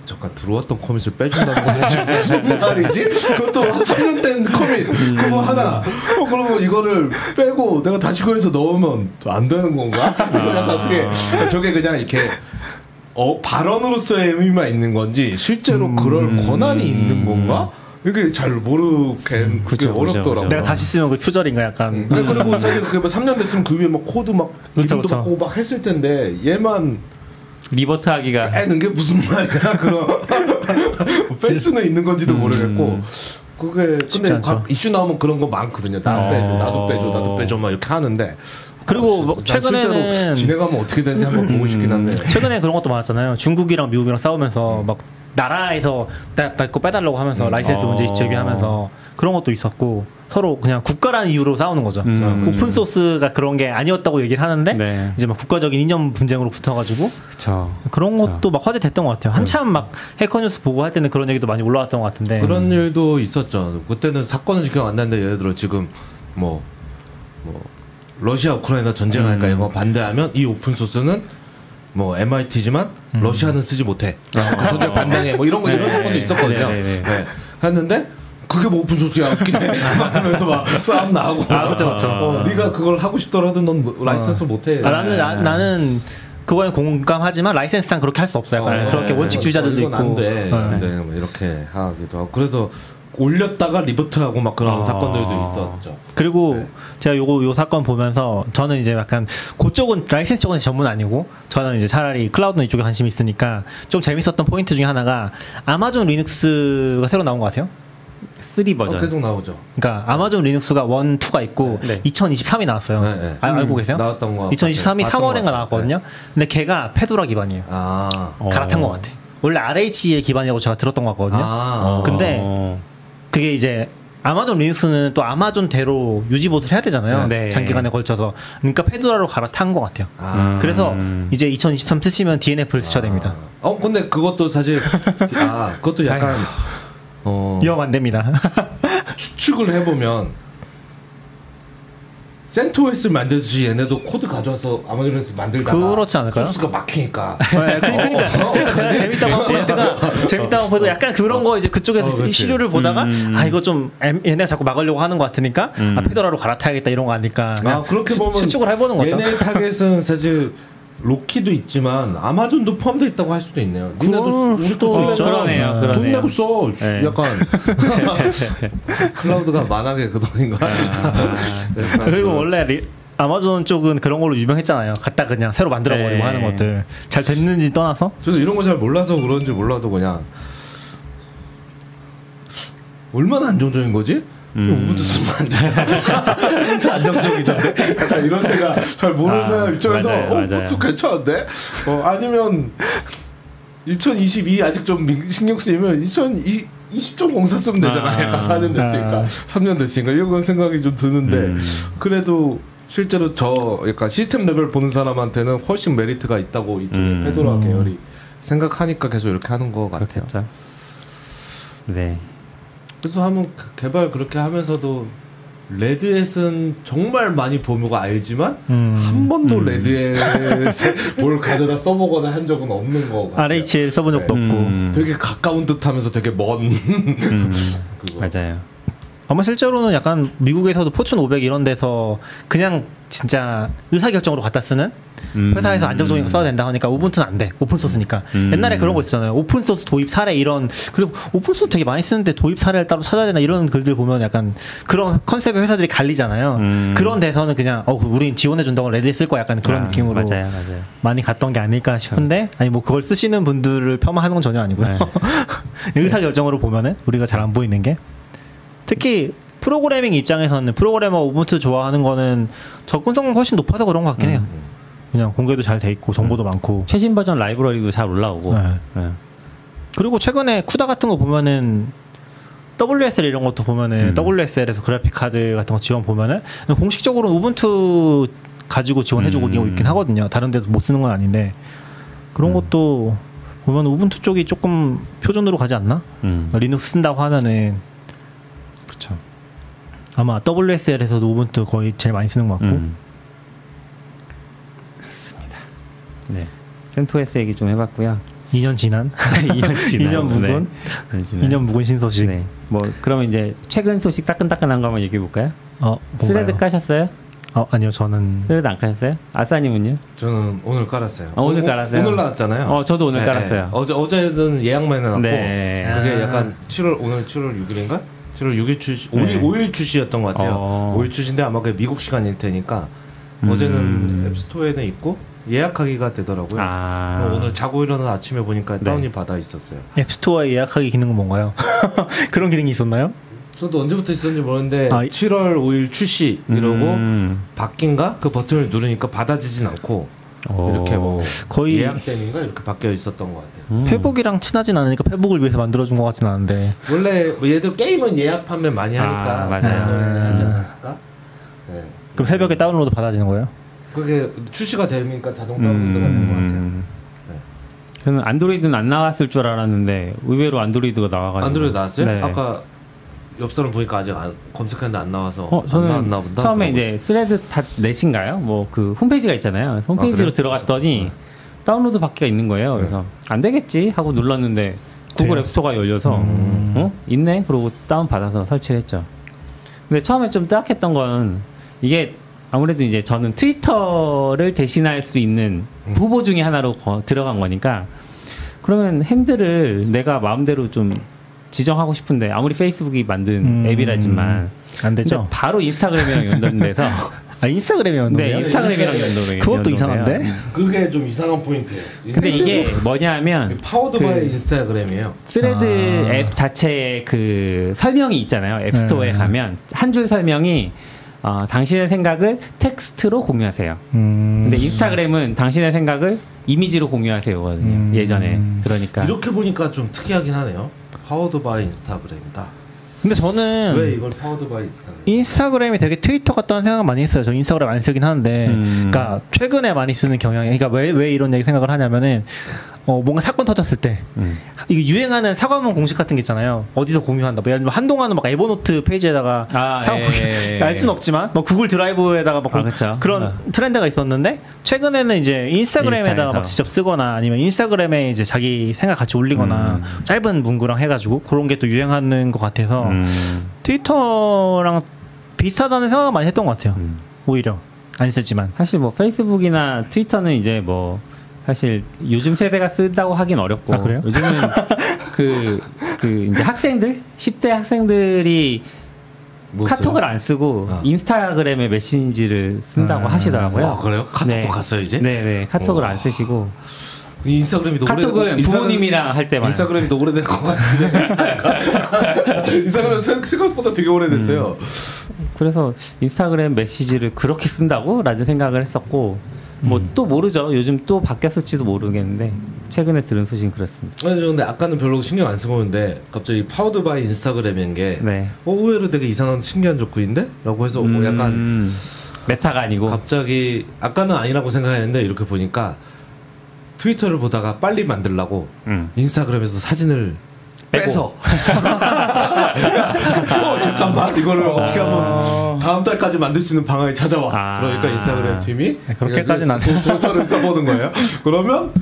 잠깐 들어왔던 커밋을 빼준다는 건 무슨 말이지? 그것도 3년 된 커밋 그거 하나 그러면 이거를 빼고 내가 다시 거기서 넣으면 안 되는 건가? 약간 그게 저게 그냥 이렇게 발언으로서의 의미만 있는 건지 실제로 그럴 권한이 있는 건가? 이게 잘 모르겠 그게 어렵더라고요. 내가 다시 쓰면 그 표절인가 약간. 그리고 사실 그게 3년 됐으면 그 위에 막 코드 막 이름도 바꾸고 막 했을 텐데 얘만 리버트하기가 빼는 게 무슨 말이야? 그럼 뺄 수는 있는 건지도 모르겠고 그게 근데 이슈 나오면 그런 거 많거든요. 나도 빼줘 막 이렇게 하는데 그리고 최근에는 진행하면 어떻게 되는지 한번 보고 싶긴 한데 최근에 그런 것도 많았잖아요. 중국이랑 미국이랑 싸우면서 막 나라에서 나 거 빼달라고 하면서 라이센스 문제 제기하면서 그런 것도 있었고 서로 그냥 국가라는 이유로 싸우는 거죠. 오픈 소스가 그런 게 아니었다고 얘기를 하는데 이제 막 국가적인 이념 분쟁으로 붙어가지고 그런 것도 막 화제됐던 것 같아요. 한참 막 해커뉴스 보고 할 때는 그런 얘기도 많이 올라왔던 것 같은데 그런 일도 있었죠. 그때는 사건은 지금 안 났는데 예를 들어 지금 뭐 러시아 우크라이나 전쟁하니까 이거 반대하면 이 오픈 소스는 뭐 MIT지만 러시아는 쓰지 못해. 전쟁 반대해. 뭐 이런 사건도 있었거든요. 네. 했는데 그게 뭐 오픈 소스야 웃기네. 하면서 막 싸움 나고. 그렇죠. 네가 그걸 하고 싶더라도 넌 라이센스 못해. 나는 그거에 공감하지만 라이센스상 그렇게 할 수 없어요. 그렇게 원칙주의자들도 있고. 안 돼. 뭐 이렇게 하기도 하고. 그래서 올렸다가 리버트하고 막 그런 사건들도 있었죠. 그리고 제가 요 사건 보면서 저는 이제 약간 그쪽은 라이센스 쪽은 전문 아니고 저는 이제 차라리 클라우드 이쪽에 관심이 있으니까 좀 재밌었던 포인트 중에 하나가 아마존 리눅스가 새로 나온 거 아세요? 3 버전 계속 나오죠. 그러니까 아마존 리눅스가 1, 2가 있고 2023이 나왔어요. 알고 계세요? 나왔던 거. 2023이 3월인가 나왔거든요. 근데 걔가 페도라 기반이에요. 갈아탄 것 같아. 원래 RH의 기반이라고 제가 들었던 것 같거든요. 근데 그게 이제 아마존 리눅스는 또 아마존대로 유지보트를 해야 되잖아요. 장기간에 걸쳐서. 그러니까 페도라로 갈아탄 것 같아요. 그래서 이제 2023 쓰시면 DNF를 쓰셔야 됩니다. 근데 그것도 사실 그것도 약간 위험 안 됩니다. 추측을 해보면 센토스를 만들듯이 얘네도 코드 가져와서 아마존에서 만들다가 그렇지 않을까요? 소스가 막히니까. 그러니까 제가 재밌다고 한 포인트가 재밌다고 보도 약간 그런 거 이제 그쪽에서 시료를 보다가 이거 좀 얘네가 자꾸 막으려고 하는 것 같으니까 페도라로 갈아타야겠다 이런 거 아니까 그렇게 보면 추측을 해보는 거죠. 얘네 타겟은 사실 로키도 있지만 아마존도 포함되어 있다고 할 수도 있네요. 니네도 우리 거 쓰려면 돈 내고 써. 약간 클라우드가 만약에 그 돈인가. 그리고 원래 아마존 쪽은 그런 걸로 유명했잖아요. 갖다 그냥 새로 만들어버리고 하는 것들 잘 됐는지 떠나서 저도 이런 거 잘 몰라서 그런지 몰라도 그냥 얼마나 안정적인 거지? 우분투 쓰면 안 돼. 진짜 안정적이던데. 약간 이런 생각 잘 모르는 사람 입장에서 우분투 괜찮은데? 아니면 2022 아직 좀 신경 쓰이면 2020.04 쓰면 되잖아. 약간 4년 됐으니까 3년 됐으니까 이런 생각이 좀 드는데 그래도 실제로 저 약간 시스템 레벨 보는 사람한테는 훨씬 메리트가 있다고 이쪽에 페도라 계열이 생각하니까 계속 이렇게 하는 것 같아요. 그렇겠죠. 네. 그래서 한번 개발 그렇게 하면서도 레드햇은 정말 많이 보모가 알지만 한 번도 레드햇에 뭘 가져다 써보거나 한 적은 없는 거 같아요. RHL 써본 적도 없고 되게 가까운 듯하면서 되게 먼 맞아요. 아마 실제로는 약간 미국에서도 포춘 500 이런 데서 그냥 진짜 의사결정으로 갖다 쓰는 회사에서 안정적인 거 써야 된다 하니까 우분투는 안 돼. 오픈소스니까. 옛날에 그런 거 있었잖아요. 오픈소스 도입 사례 이런. 그리고 오픈소스 되게 많이 쓰는데 도입 사례를 따로 찾아야 되나 이런 글들 보면 약간 그런 컨셉의 회사들이 갈리잖아요. 그런 데서는 그냥 우린 지원해 준다고 레드에 쓸 거야 약간 그런 느낌으로 맞아요. 많이 갔던 게 아닐까 싶은데 아니 뭐 그걸 쓰시는 분들을 폄하하는 건 전혀 아니고요. 네. 의사결정으로 보면은 우리가 잘 안 보이는 게 특히 프로그래밍 입장에서는 프로그래머 우분투 좋아하는 거는 접근성은 훨씬 높아서 그런 것 같긴 해요. 그냥 공개도 잘 돼 있고 정보도 많고 최신 버전 라이브러리도 잘 올라오고. 네. 그리고 최근에 쿠다 같은 거 보면은 WSL 이런 것도 보면은 WSL에서 그래픽 카드 같은 거 지원 보면은 공식적으로 우분투 가지고 지원해주고 있긴 하거든요. 다른 데도 못 쓰는 건 아닌데 그런 것도 보면 우분투 쪽이 조금 표준으로 가지 않나? 리눅스 쓴다고 하면은 그렇죠. 아마 WSL에서도 우분투 거의 제일 많이 쓰는 것 같고. 그렇습니다. 네. 센토S 얘기 좀 해봤고요. 2년 지난 2년 묵은 네. 2년 묵은 신소식. 네. 뭐 그러면 이제 최근 소식 따끈따끈한 거 한번 얘기해 볼까요? 스레드 까셨어요? 아니요, 저는 스레드 안 까셨어요? 아싸님은요? 저는 오늘 깔았어요. 오늘 깔았어요? 오늘 나왔잖아요. 저도 오늘 깔았어요. 어제는 예약만 해놨고 네. 그게 약간 오늘 7월 6일인가? 7월 6일 출시, 5일 출시였던 것 같아요. 5일 출시인데 아마 그게 미국 시간일 테니까 어제는 앱스토어에는 있고 예약하기가 되더라고요. 오늘 자고 일어나서 아침에 보니까 다운이 받아 있었어요. 앱스토어에 예약하기 기능은 뭔가요? 그런 기능이 있었나요? 저도 언제부터 있었는지 모르는데 7월 5일 출시 이러고 바뀐가? 그 버튼을 누르니까 받아지진 않고 이렇게 뭐 거의 예약됨인가 이렇게 바뀌어 있었던 것 같아요. 페북이랑 친하진 않으니까 페북을 위해서 만들어준 것 같진 않은데 원래 뭐 얘도 게임은 예약 판매 많이 하니까 맞아요. 하지 않았을까? 네. 그럼 새벽에 다운로드 받아지는 거예요? 그게 출시가 되니까 자동 다운로드가 된 것 같아요. 네. 저는 안드로이드는 안 나왔을 줄 알았는데 의외로 안드로이드가 나와가지고. 안드로이드 나왔어요? 네. 아까 옆 사람 보니까 아직 검색했는데 안 나와서. 저는 안 나왔나 보다. 처음에 이제 스레드 닷넷인가요? 뭐 그 홈페이지가 있잖아요. 홈페이지로 그래? 들어갔더니 다운로드 받기가 있는 거예요. 그래서 안 되겠지 하고 눌렀는데 구글 앱스토어가 열려서 있네? 그러고 다운 받아서 설치를 했죠. 근데 처음에 좀 뜨악했던 건 이게 아무래도 이제 저는 트위터를 대신할 수 있는 후보 중에 하나로 들어간 거니까 그러면 핸들을 내가 마음대로 좀 지정하고 싶은데 아무리 페이스북이 만든 앱이라지만 안 되죠. 바로 인스타그램이랑 연동돼서 인스타그램이 연동돼요? 네, 인스타그램이랑 연동돼요. 그것도 이상한데? 그게 좀 이상한 포인트예요. 근데 이게 뭐냐면 파워드 바이 인스타그램이에요. 스레드 앱 자체에 그 설명이 있잖아요. 앱스토어에 가면 한 줄 설명이 당신의 생각을 텍스트로 공유하세요. 근데 인스타그램은 당신의 생각을 이미지로 공유하세요거든요. 예전에. 그러니까 이렇게 보니까 좀 특이하긴 하네요. 파워드 바이 인스타그램이다. 근데 저는 왜 이걸 파워드 바이 인스타그램? 인스타그램이 되게 트위터 같다는 생각 많이 했어요. 저 인스타그램 안 쓰긴 하는데, 그러니까 최근에 많이 쓰는 경향이, 그러니까 왜 이런 얘기 생각을 하냐면은 뭔가 사건 터졌을 때 이게 유행하는 사과문 공식 같은 게 있잖아요. 어디서 공유한다. 뭐 예를 들면 한동안은 막 에버노트 페이지에다가 알 수는 없지만 뭐 구글 드라이브에다가 막 그런 트렌드가 있었는데 최근에는 이제 인스타그램에다가 막 직접 쓰거나 아니면 인스타그램에 이제 자기 생각 같이 올리거나 짧은 문구랑 해가지고 그런 게 또 유행하는 것 같아서 트위터랑 비슷하다는 생각을 많이 했던 것 같아요. 오히려 안 쓰지만 사실 뭐 페이스북이나 트위터는 이제 뭐 사실 요즘 세대가 쓴다고 하긴 어렵고 그래요? 요즘은 그 이제 학생들 10대 학생들이 카톡을 안 쓰고 인스타그램의 메신지를 쓴다고 하시더라고요. 그래요? 카톡도 갔어요 이제? 네네 카톡을 안 쓰시고 인스타그램이 더 카톡은 부모님이랑 할 때만 인스타그램이 더 오래된 것 같은데 인스타그램 생각보다 되게 오래됐어요. 그래서 인스타그램 메시지를 그렇게 쓴다고? 라는 생각을 했었고 뭐 또 모르죠. 요즘 또 바뀌었을지도 모르겠는데 최근에 들은 소식은 그렇습니다. 근데 아까는 별로 신경 안 쓰고 있는데 갑자기 파워드 바이 인스타그램인 게 네. 의외로 되게 이상한 신기한 조건인데? 라고 해서 약간 메타가 아니고 갑자기 아까는 아니라고 생각했는데 이렇게 보니까 트위터를 보다가 빨리 만들려고 인스타그램에서 사진을 빼서 잠깐만 이거를 어떻게 하면 다음 달까지 만들 수 있는 방안이 찾아와. 그러니까 인스타그램 팀이 그렇게까지는 안 소설을 써보는 거예요. 그러면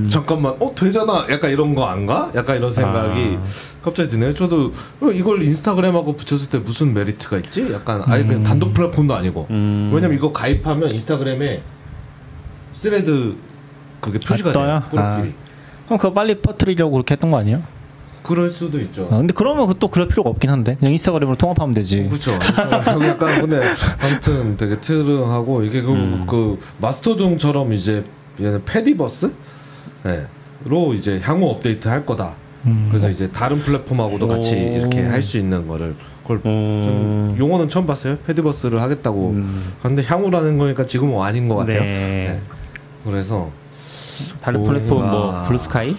잠깐만 되잖아 약간 이런 거 안 가? 약간 이런 생각이 갑자기 드네요. 저도 이걸 인스타그램하고 붙였을 때 무슨 메리트가 있지? 약간 아예 그냥 단독 플랫폼도 아니고 왜냐면 이거 가입하면 인스타그램에 스레드 그게 표시가 돼요. 프로필이. 그럼 그거 빨리 퍼뜨리려고 그렇게 했던 거 아니에요? 그럴 수도 있죠. 근데 그러면 또 그럴 필요가 없긴 한데 그냥 인스타그램으로 통합하면 되지. 그렇죠. 약간 근데 아무튼 되게 트름하고 이게 그 마스터둥처럼 이제 얘는 패디버스? 네. 로 이제 향후 업데이트 할 거다. 그래서 이제 다른 플랫폼하고도 같이 이렇게 할 수 있는 거를 그걸 용어는 처음 봤어요. 패디버스를 하겠다고. 근데 향후라는 거니까 지금은 아닌 것 같아요. 네. 그래서 다른 플랫폼 뭐 블루스카이?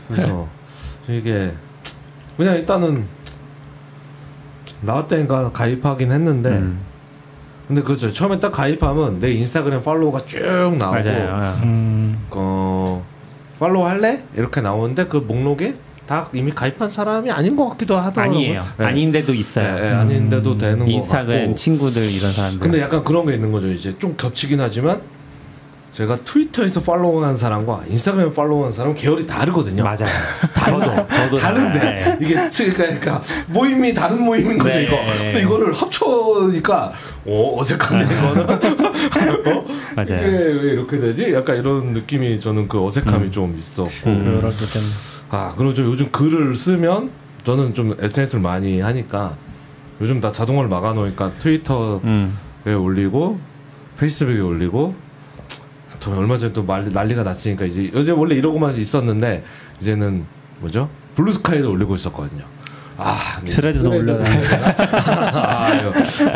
그래서 이게 그냥 일단은 나왔다니까 가입하긴 했는데 근데 그렇죠. 처음에 딱 가입하면 내 인스타그램 팔로우가 쭉 나오고 팔로우 할래? 이렇게 나오는데 그 목록에 다 이미 가입한 사람이 아닌 것 같기도 하더라고요. 아니에요. 네. 아닌데도 있어요. 네, 아닌데도 되는 거 같고. 인스타그램 친구들 이런 사람들. 근데 약간 그런 게 있는 거죠. 이제 좀 겹치긴 하지만 제가 트위터에서 팔로우한 사람과 인스타그램 팔로우한 사람 계열이 다르거든요. 맞아요. 저도 다른데 네. 이게 그러니까 모임이 다른 모임인 거죠. 네. 이거. 근데 이거를 합쳐니까 어색한데 이거는. 맞아요. 이게 왜 이렇게 되지? 약간 이런 느낌이 저는 그 어색함이 좀 있었고. 그리고 요즘 글을 쓰면 저는 좀 SNS를 많이 하니까 요즘 다 자동으로 막아놓으니까 트위터에 올리고 페이스북에 올리고. 저 얼마 전에 또 난리가 났으니까 이제 어제 원래 이러고만 있었는데 이제는 뭐죠? 블루스카이도 올리고 있었거든요. 스레드도 올려야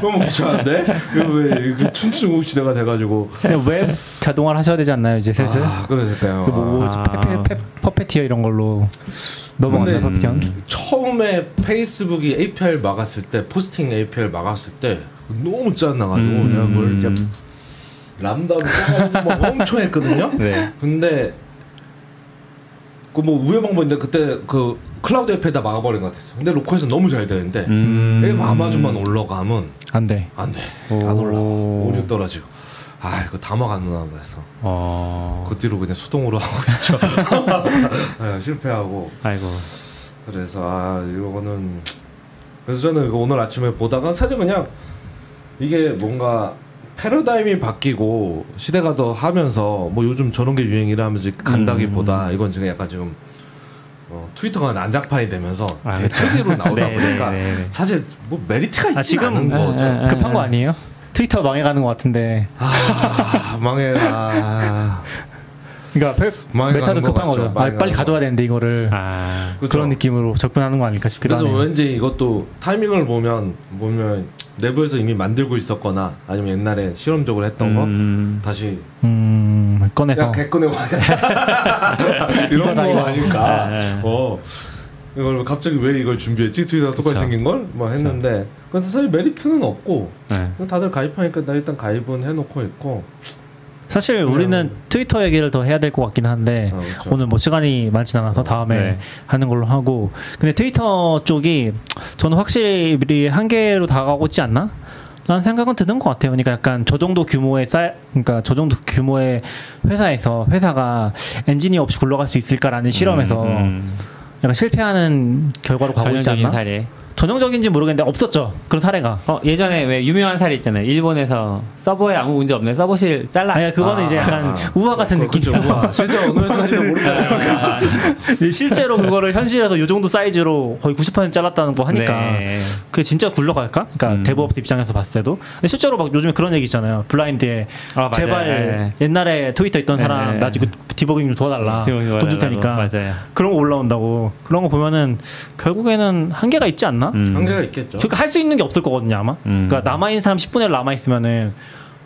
너무 귀찮은데 왜 춘추 시대가 돼가지고 웹 자동화를 하셔야 되지 않나요 이제 슬슬? 그러니까요. 퍼페티어 이런 걸로 넘어갔나 퍼페티어? 처음에 페이스북이 API를 막았을 때 포스팅 API를 막았을 때 너무 짠나가지고 내가 그걸 이제 람다로 써가지고 엄청 했거든요. 네. 근데 그 뭐 우여방법인데 그때 그 클라우드 앱에다 막아버린 것 같았어. 근데 로컬에서 너무 잘 되는데 앱 아마존만 올라가면 안 돼. 안 올라와. 오류 떨어지고. 이거 다 막았나 그래서. 그 뒤로 그냥 수동으로 하고 있죠. 실패하고. 아이고. 그래서 이거는 그래서 저는 오늘 아침에 보다가 사실 그냥 이게 뭔가 패러다임이 바뀌고 시대가 더 하면서 뭐 요즘 저런 게 유행이라 하면서 간다기보다 이건 지금 약간 지금 트위터가 난장판이 되면서 대체제로 나오다 보니까 사실 뭐 메리트가 있지 않은 거죠. 급한 거 아니에요? 트위터 망해가는 것 같은데. 망해라. 그러니까 메타도 급한 거죠. 빨리 가져와야 되는데 이거를 그런 느낌으로 접근하는 거 아닐까 싶기도 하네요. 그래서 왠지 이것도 타이밍을 보면 내부에서 이미 만들고 있었거나 아니면 옛날에 실험적으로 했던 거 다시 꺼내서 개꺼내와야 이런 거 아닐까. 이걸 갑자기 왜 이걸 준비했지? 트위터랑 똑같이 생긴 걸? 뭐 했는데 그래서 사실 메리트는 없고 다들 가입하니까 나 일단 가입은 해놓고 있고 사실 우리는 트위터 얘기를 더 해야 될 것 같긴 한데 그렇죠. 오늘 뭐 시간이 많진 않아서 다음에 하는 걸로 하고 근데 트위터 쪽이 저는 확실히 한계로 다가오고 있지 않나? 라는 생각은 드는 것 같아요. 그러니까 약간 저 정도 규모의 회사에서 회사가 엔지니어 없이 굴러갈 수 있을까라는 실험에서 약간 실패하는 결과로 가고 있지 않나? 사례. 전형적인지 모르겠는데 없었죠. 그런 사례가. 예전에 왜 유명한 사례 있잖아요. 일본에서 서버에 아무 문제 없네. 서버실 잘라. 아니 그거는 이제 약간 우화 같은 느낌이죠. 우화. 실제 어느 회사인지도 모르겠어요. 실제로 그거를 현실에서 이 정도 사이즈로 거의 90% 잘랐다는 거 하니까 네. 그게 진짜 굴러갈까? 그러니까 대부업체 입장에서 봤을 때도. 근데 실제로 막 요즘에 그런 얘기 있잖아요. 블라인드에 제발 네. 옛날에 트위터 있던 사람 나 지금 디버깅 좀 도와달라. 돈 줄 테니까. 맞아요. 그런 거 올라온다고. 그런 거 보면은 결국에는 한계가 있지 않나? 한계가 있겠죠. 그러니까 할 수 있는 게 없을 거거든요 아마. 그러니까 남아있는 사람 10분의 1 남아있으면은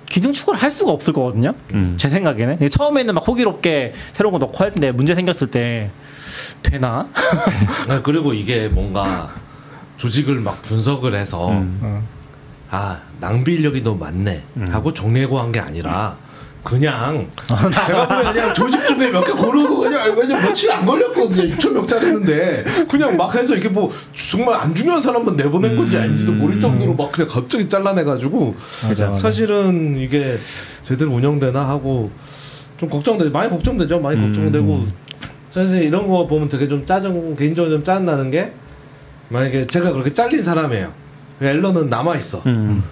기능 추가를 할 수가 없을 거거든요. 제 생각에는. 처음에는 막 호기롭게 새로운 거 넣고 할 텐데 문제 생겼을 때 되나? 그리고 이게 뭔가 조직을 막 분석을 해서 낭비 인력이 너무 많네 하고 정리하고 한 게 아니라 그냥 제가 보면 그냥 조직 중에 몇 개 고르고 그냥 며칠 안 걸렸거든요. 6,000명짜리 했는데 그냥 막 해서 이게 뭐 정말 안 중요한 사람만 내보낸 건지 아닌지도 모를 정도로 막 그냥 갑자기 잘라내가지고 사실은 이게 제대로 운영되나 하고 좀 많이 걱정되죠. 많이 걱정되고 사실 이런 거 보면 되게 좀 개인적으로 좀 짜증나는 게 만약에 제가 그렇게 잘린 사람이에요. 앨런은 남아있어. 그럼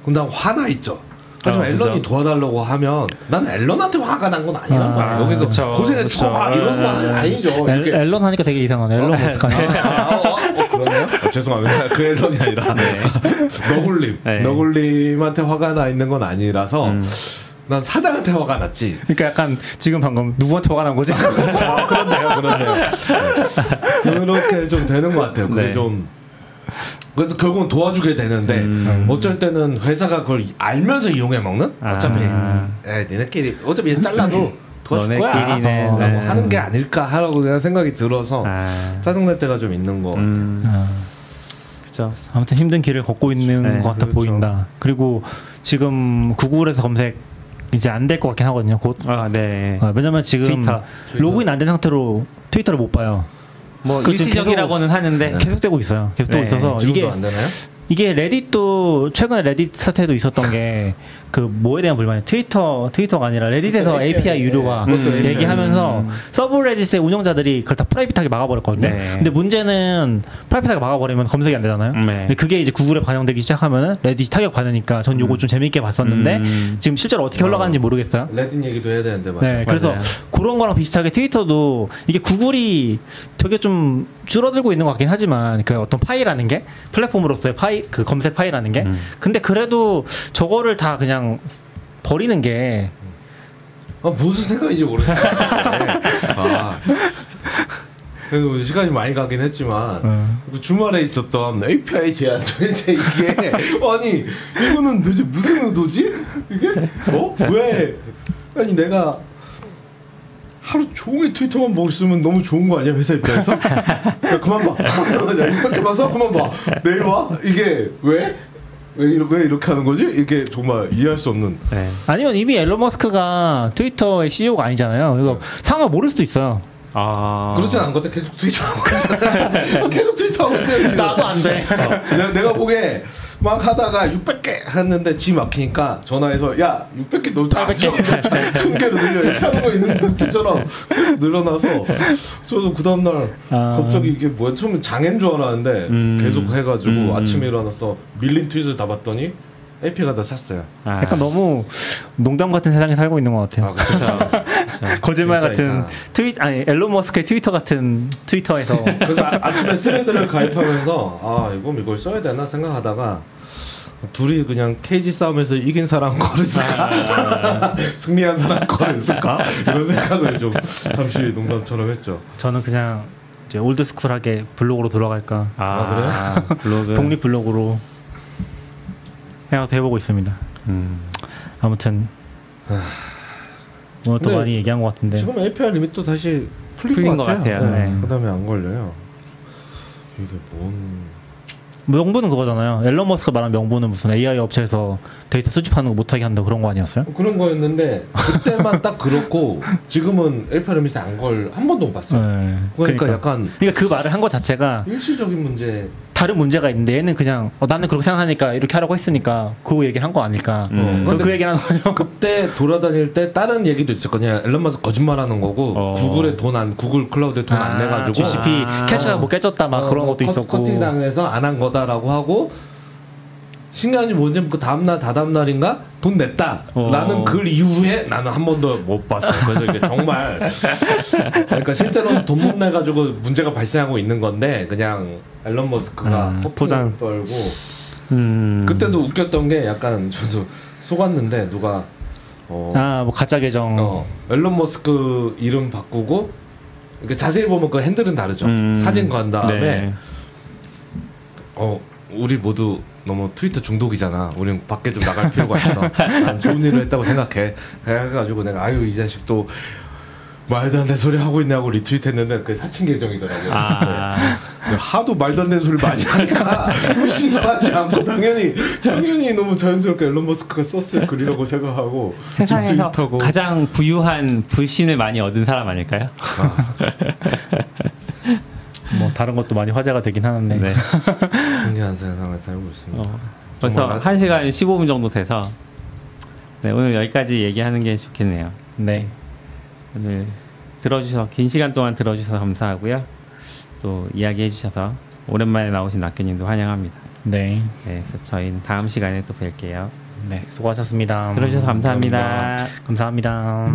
난 화나 있죠. 하지만 앨런이 도와달라고 하면 난 앨런한테 화가 난 건 아니란 말이야. 여기서 고생해 줘봐 이런 건 아니죠. 앨런 하니까 되게 이상하네. 앨런 머스크네. 그러네요. 죄송합니다. 그 앨런이 아니라 너굴님한테 화가 나 있는 건 아니라서 난 사장한테 화가 났지. 그러니까 약간 지금 방금 누구한테 화가 난 거지? 그렇네요. 그렇게 좀 되는 것 같아요. 그게 좀 그래서 결국은 도와주게 되는데 어쩔 때는 회사가 그걸 알면서 이용해 먹는? 어차피 니네끼리 어차피 얘 잘라도 도와줄 거야 라고 하는 게 아닐까 하라고 그냥 생각이 들어서 짜증날 때가 좀 있는 거 같아요. 그렇죠. 아무튼 힘든 길을 걷고 있는 것 같아 보인다. 그리고 지금 구글에서 검색 이제 안 될 것 같긴 하거든요. 곧. 왜냐면 지금 트위터. 로그인 안 된 상태로 트위터를 못 봐요. 뭐 일시적이라고는 하는데 계속되고 있어요. 계속되고 있어서 이게 안 되나요? 이게 레딧도 최근에 레딧 사태도 있었던 게 그 뭐에 대한 불만이 트위터가 아니라 레딧에서 API 유료화 얘기하면서 서브 레딧의 운영자들이 그걸 다 프라이빗하게 막아버렸거든요. 근데 문제는 프라이빗하게 막아버리면 검색이 안 되잖아요. 근데 그게 이제 구글에 반영되기 시작하면은 레딧이 타격 받으니까 전 요거 좀 재밌게 봤었는데 지금 실제로 어떻게 흘러가는지 모르겠어요. 레딧 얘기도 해야 되는데 맞아요. 그래서 그런 거랑 비슷하게 트위터도 이게 구글이 되게 좀 줄어들고 있는 것 같긴 하지만 그 어떤 파이라는 게 플랫폼으로서의 그 검색 파이라는 게 근데 그래도 저거를 다 그냥 버리는 게 무슨 생각인지 모르겠어요. 그리고 시간이 많이 가긴 했지만 주말에 있었던 API 제안 도대체 이게 아니 이거는 도대체 무슨 의도지? 이게 왜? 아니 내가 하루 종일 트위터만 보고 있으면 너무 좋은 거 아니야 회사 입장에서? 야, 그만 봐. 이렇게 봐서 그만 봐. 내일 와? 이게 왜 이렇게 하는 거지? 이게 정말 이해할 수 없는. 아니면 이미 앨런 머스크가 트위터의 CEO가 아니잖아요. 그래서 상황을 모를 수도 있어요. 그렇진 않은 것 같아. 계속 트위터하고 있잖아. 계속 트위터하고 있어요 지금. 나도 안 돼. 내가 보기에 막 하다가 600개 했는데 지 막히니까 전화해서 야 600개 너무 작았어. 1000개로 늘려 이렇게 하는 거 있는 느낌처럼 늘어나서 저도 그 다음날 갑자기 이게 뭐야 처음에 장애인 줄 알았는데 계속 해가지고 아침에 일어나서 밀린 트윗을 다 봤더니 AP가 다 샀어요. 약간 너무 농담 같은 세상에 살고 있는 것 같아요. 그렇죠. 거짓말 같은 앨런 머스크의 트위터 같은 트위터에서. 그래서 아침에 스레드를 가입하면서 이걸 써야 되나 생각하다가 둘이 그냥 케이지 싸움에서 이긴 사람 거를 쓸까? 승리한 사람 거를 쓸까? 이런 생각을 좀 잠시 농담처럼 했죠. 저는 그냥 이제 올드스쿨하게 블로그로 돌아갈까. 그래요? 블로그. 독립 블로그로 생각도 해보고 있습니다. 아무튼 오늘 또 많이 얘기한 것 같은데 지금 API 리밋도 다시 풀린 것 같아요. 그 다음에 안 걸려요. 이게 명분은 그거잖아요. 앨런 머스크 말한 명분은 무슨 AI 업체에서 데이터 수집하는 거 못하게 한다 그런 거 아니었어요? 그런 거였는데 그때만 딱 그렇고 지금은 API 리밋에 한 번도 못 봤어요. 그러니까 약간 그 말을 한 것 자체가 일시적인 문제 다른 문제가 있는데 얘는 그냥 나는 그렇게 생각하니까 이렇게 하라고 했으니까 그 얘기를 한 거 아닐까. 그 얘기를 하는 거죠. 그때 돌아다닐 때 다른 얘기도 있을 거냐. 앨런 머스크 거짓말하는 거고 구글 클라우드에 돈 안 내가지고 GCP 캐시가 뭐 깨졌다 막 그런 것도 있었고 커팅 당해서 안 한 거다라고 하고 신기한 게 뭔지 그 다음날 다다음날인가 돈 냈다라는 글 이후에 나는 한 번도 못 봤어. 그래서 이게 정말 그러니까 실제로 돈 못 내가지고 문제가 발생하고 있는 건데 그냥 앨런 머스크가 포장 떨고 그때도 웃겼던 게 약간 저도 속았는데 누가 뭐 가짜 계정 앨런 머스크 이름 바꾸고 그러니까 자세히 보면 그 핸들은 다르죠. 사진 건 다음에 네. 우리 모두 너무 트위터 중독이잖아. 우린 밖에 좀 나갈 필요가 있어. 난 좋은 일을 했다고 생각해. 해가지고 내가 아유 이 자식 또 말도 안 되는 소리 하고 있냐고 리트윗했는데 그게 사칭 계정이더라고요. 하도 말도 안 되는 소리 많이 하니까 의심하지 않고 당연히 너무 자연스럽게 앨런 머스크가 썼을 글이라고 생각하고 세상에서 가장 부유한 불신을 많이 얻은 사람 아닐까요? 뭐 다른 것도 많이 화제가 되긴 하는데 네. 신기한 세상을 살고 있습니다. 벌써 1시간 15분 정도 돼서 네, 오늘 여기까지 얘기하는 게 좋겠네요. 네. 오늘 긴 시간 동안 들어주셔서 감사하고요. 또 이야기해 주셔서 오랜만에 나오신 낙교님도 환영합니다. 네. 네, 저희는 다음 시간에 또 뵐게요. 네, 수고하셨습니다. 들어주셔서 감사합니다. 감사합니다.